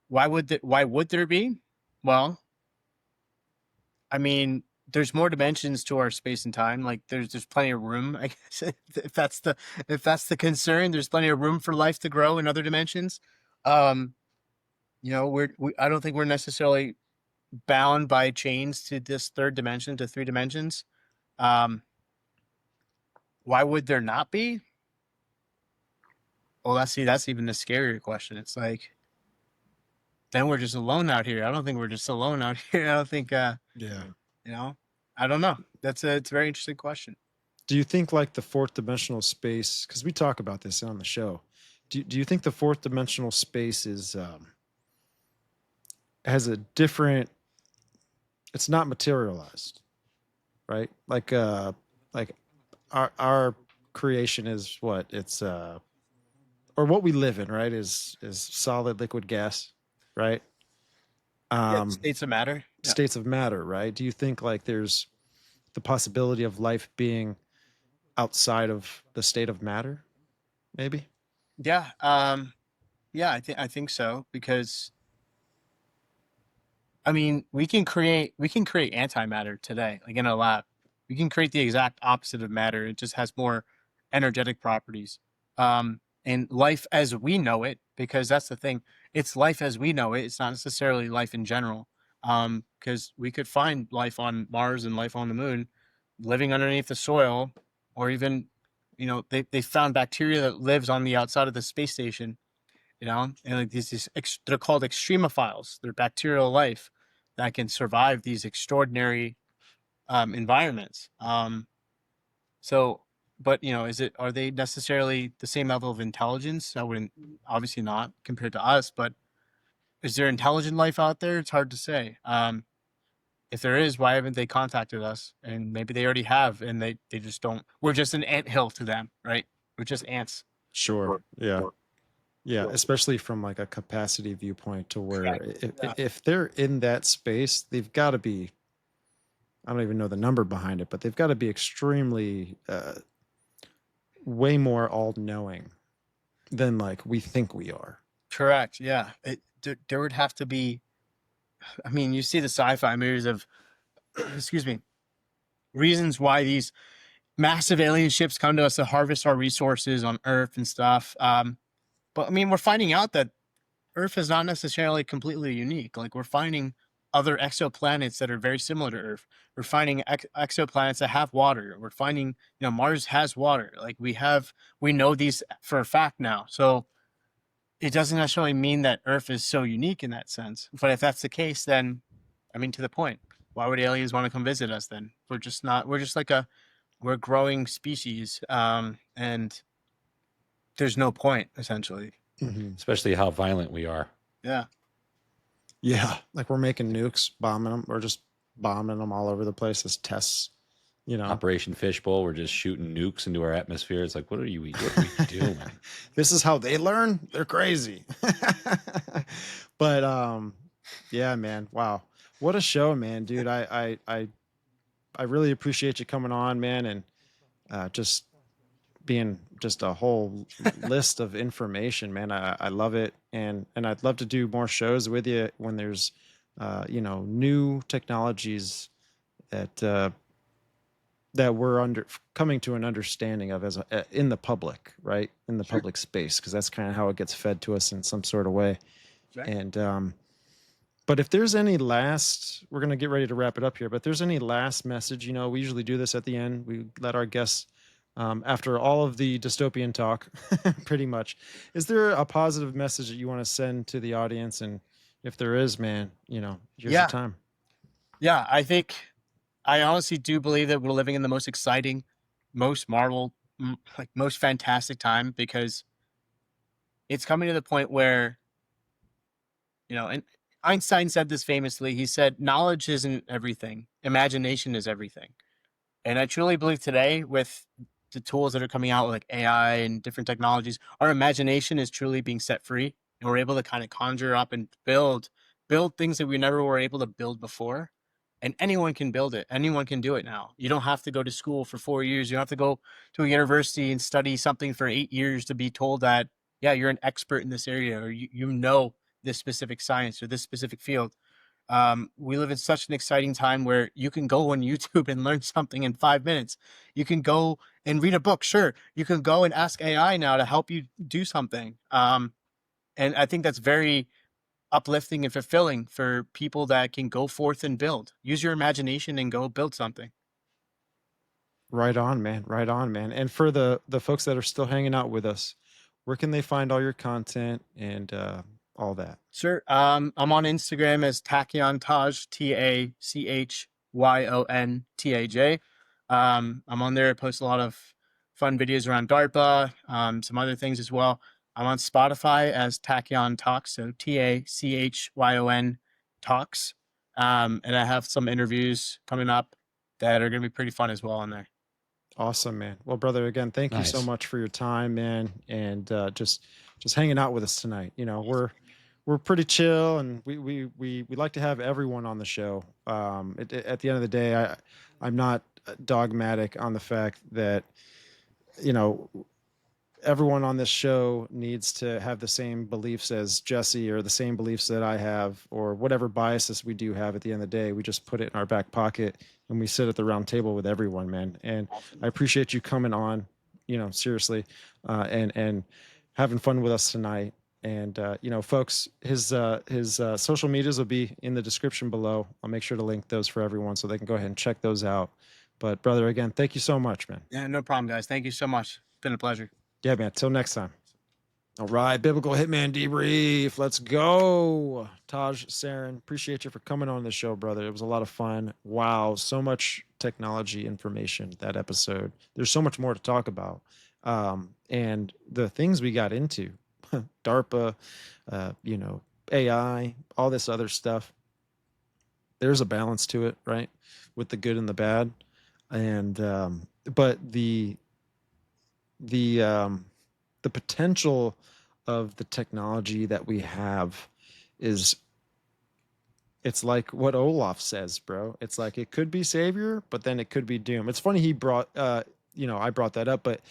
Why would there be? Well, I mean, there's more dimensions to our space and time. Like there's plenty of room. I guess if that's the concern, there's plenty of room for life to grow in other dimensions. You know, I don't think we're necessarily bound by chains to this third dimension, to three dimensions. Why would there not be? Well, that's even the scarier question. It's like, then we're just alone out here. I don't think we're just alone out here. I don't think, Yeah. you know, I don't know. It's a very interesting question. Do you think like the fourth dimensional space, because we talk about this on the show, do you think the fourth dimensional space is has a different, it's not materialized, right? Like our creation is what it's or what we live in, right? Is solid, liquid, gas, right? States of matter. Yeah. States of matter, right? Do you think like there's the possibility of life being outside of the state of matter, maybe? Yeah. Yeah, I think so, because I mean, we can create antimatter today, like in a lab. We can create the exact opposite of matter. It just has more energetic properties. And life as we know it, because that's the thing, it's life as we know it. It's not necessarily life in general. Because we could find life on Mars and life on the moon, living underneath the soil, or even, you know, they found bacteria that lives on the outside of the space station. You know, and like they're called extremophiles. They're bacterial life that can survive these extraordinary environments. So, but you know, are they necessarily the same level of intelligence? I wouldn't, obviously not compared to us, but is there intelligent life out there? It's hard to say. If there is, why haven't they contacted us? And maybe they already have, and they just don't. We're just an anthill to them, right? We're just ants. Sure. Yeah. Yeah, especially from like a capacity viewpoint, to where if they're in that space, they've got to be, I don't even know the number behind it, but they've got to be extremely way more all-knowing than like we think we are. Correct. Yeah. There would have to be, I mean, you see the sci-fi movies of, excuse me, reasons why these massive alien ships come to us to harvest our resources on Earth and stuff. But I mean, we're finding out that Earth is not necessarily completely unique. Like we're finding other exoplanets that are very similar to Earth. We're finding exoplanets that have water. We're finding, you know, Mars has water. Like we know these for a fact now. So it doesn't necessarily mean that Earth is so unique in that sense. But if that's the case, then, I mean, to the point, why would aliens want to come visit us then? We're just like we're a growing species. And there's no point, essentially. Especially how violent we are. Yeah. Yeah, like we're making nukes, bombing them, or just bombing them all over the place as tests. You know, Operation Fishbowl, we're just shooting nukes into our atmosphere. It's like, what are we doing? this is how they learn. They're crazy. But yeah, man, wow, what a show, man, dude. I really appreciate you coming on, man, and just being just a whole list of information, man. I love it, and I'd love to do more shows with you when there's you know, new technologies that that we're coming to an understanding of as in the public, right, in the public space, because that's kind of how it gets fed to us in some sort of way. Right. And but if there's any last, we're going to get ready to wrap it up here, but if there's any last message, you know, we usually do this at the end. We let our guests after all of the dystopian talk, pretty much, is there a positive message that you want to send to the audience? And if there is, man, here's your Yeah. time. Yeah. I honestly do believe that we're living in the most exciting, most Marvel, like most fantastic time, because it's coming to the point where, and Einstein said this famously. He said, knowledge isn't everything, imagination is everything. And I truly believe today, with the tools that are coming out, like AI and different technologies, our imagination is truly being set free, and we're able to kind of conjure up and build things that we never were able to build before. And anyone can build it. Anyone can do it now. You don't have to go to school for 4 years. You don't have to go to a university and study something for 8 years to be told that, yeah, you're an expert in this area, or you know this specific science or this specific field. We live in such an exciting time where you can go on YouTube and learn something in 5 minutes. You can go and read a book. Sure. You can go and ask AI now to help you do something. And I think that's very uplifting and fulfilling for people that can go forth and build. Use your imagination and go build something. Right on, man. Right on, man. And for the folks that are still hanging out with us, where can they find all your content and all that? Sure. I'm on Instagram as Tachyon Taj, TACHYONTAJ. I'm on there. I post a lot of fun videos around DARPA, some other things as well. I'm on Spotify as Tachyon Talks, so TACHYON Talks. And I have some interviews coming up that are going to be pretty fun as well on there. Awesome, man. Well, brother, again, thank you so Nice. much for your time, man, and just hanging out with us tonight. We're pretty chill, and we like to have everyone on the show. At the end of the day, I'm not dogmatic on the fact that you know everyone on this show needs to have the same beliefs as Jesse or the same beliefs that I have or whatever biases we do have. At the end of the day, we just put it in our back pocket and we sit at the round table with everyone, man. And I appreciate you coming on, seriously, and having fun with us tonight. And folks, his social medias will be in the description below. I'll make sure to link those for everyone so they can go ahead and check those out. But brother, again, thank you so much, man. Yeah, no problem, guys. Thank you so much. It's been a pleasure. Yeah, man. Till next time. All right, Biblical Hitman Debrief. Let's go. Taj Sarin, appreciate you for coming on the show, brother. It was a lot of fun. Wow, so much technology information that episode. There's so much more to talk about. And the things we got into, DARPA, AI, all this other stuff. There's a balance to it, right? With the good and the bad. And but the potential of the technology that we have it's like what Olaf says, bro. It's like it could be savior, but then it could be doom. It's funny he brought I brought that up, but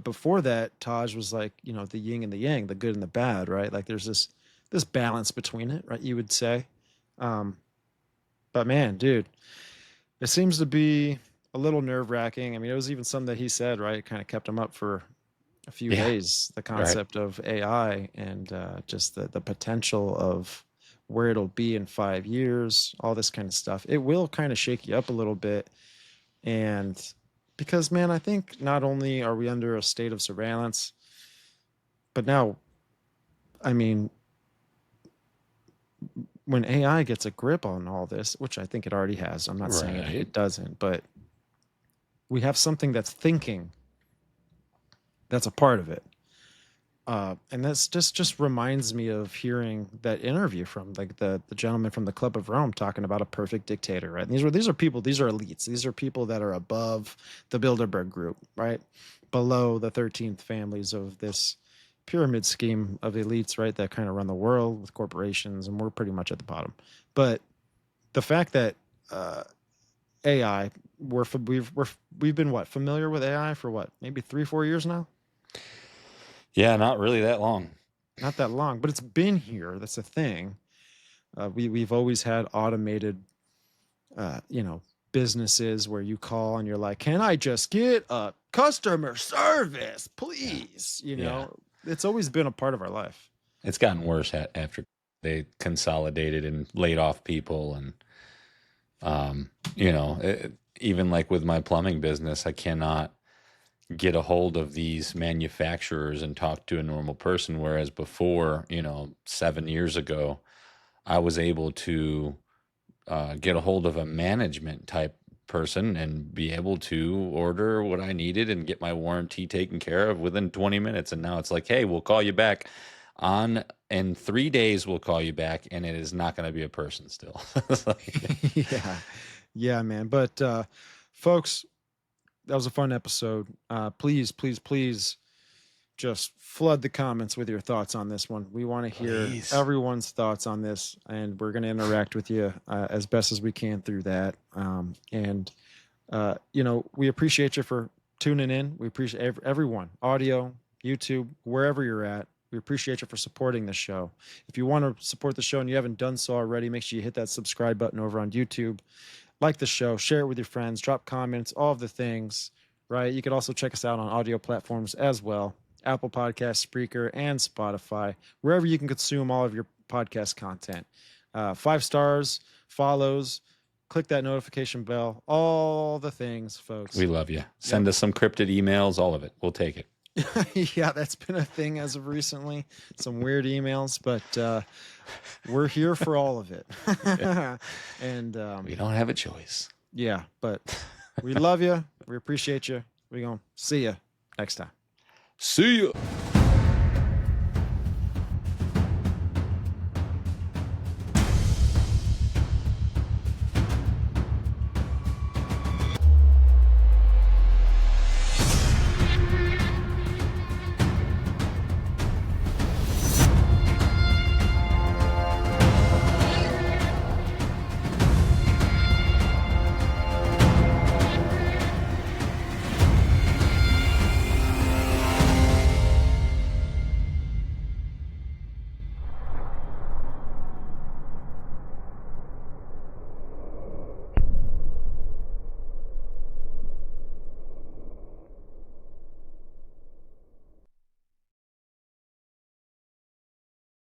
before that, Taj was like, the yin and the yang, the good and the bad, right? Like there's this balance between it, right? You would say. But man, dude, it seems to be a little nerve-wracking. I mean, it was even something that he said, right? It kind of kept him up for a few days, the concept of AI and just the potential of where it'll be in 5 years, all this kind of stuff. It will kind of shake you up a little bit. And because, man, I think not only are we under a state of surveillance, but now, I mean, when AI gets a grip on all this, which I think it already has, I'm not saying it doesn't, but we have something that's thinking that's a part of it. And that's just reminds me of hearing that interview from like the gentleman from the Club of Rome talking about a perfect dictator, right? And these are people, these are elites. These are people that are above the Bilderberg group, right? Below the 13th families of this pyramid scheme of elites, right? That kind of run the world with corporations, and we're pretty much at the bottom. But the fact that AI, we've been what, familiar with AI for what, maybe 3-4 years now? Yeah, not really that long. Not that long, but it's been here. That's a thing. We've always had automated, businesses where you call and you're like, "Can I just get a customer service, please?" It's always been a part of our life. It's gotten worse after they consolidated and laid off people, and even like with my plumbing business, I cannot get a hold of these manufacturers and talk to a normal person. Whereas before, 7 years ago, I was able to get a hold of a management type person and be able to order what I needed and get my warranty taken care of within 20 minutes. And now it's like, hey, we'll call you back in 3 days. We'll call you back, and it is not going to be a person still. Yeah, man. But folks, that was a fun episode. Please just flood the comments with your thoughts on this one. We want to hear everyone's thoughts on this, and we're going to interact with you as best as we can through that. We appreciate you for tuning in. We appreciate everyone, audio, YouTube, wherever you're at. We appreciate you for supporting the show. If you want to support the show and you haven't done so already, make sure you hit that subscribe button over on YouTube. Like the show, share it with your friends, drop comments, all of the things, right? You could also check us out on audio platforms as well. Apple Podcasts, Spreaker, and Spotify, wherever you can consume all of your podcast content. 5 stars, follows, click that notification bell, all the things, folks. We love you. Send us some cryptid emails, all of it. We'll take it. Yeah, that's been a thing as of recently. Some weird emails, but we're here for all of it. And we don't have a choice. Yeah, but we love you. We appreciate you. We're going to see you next time. See you.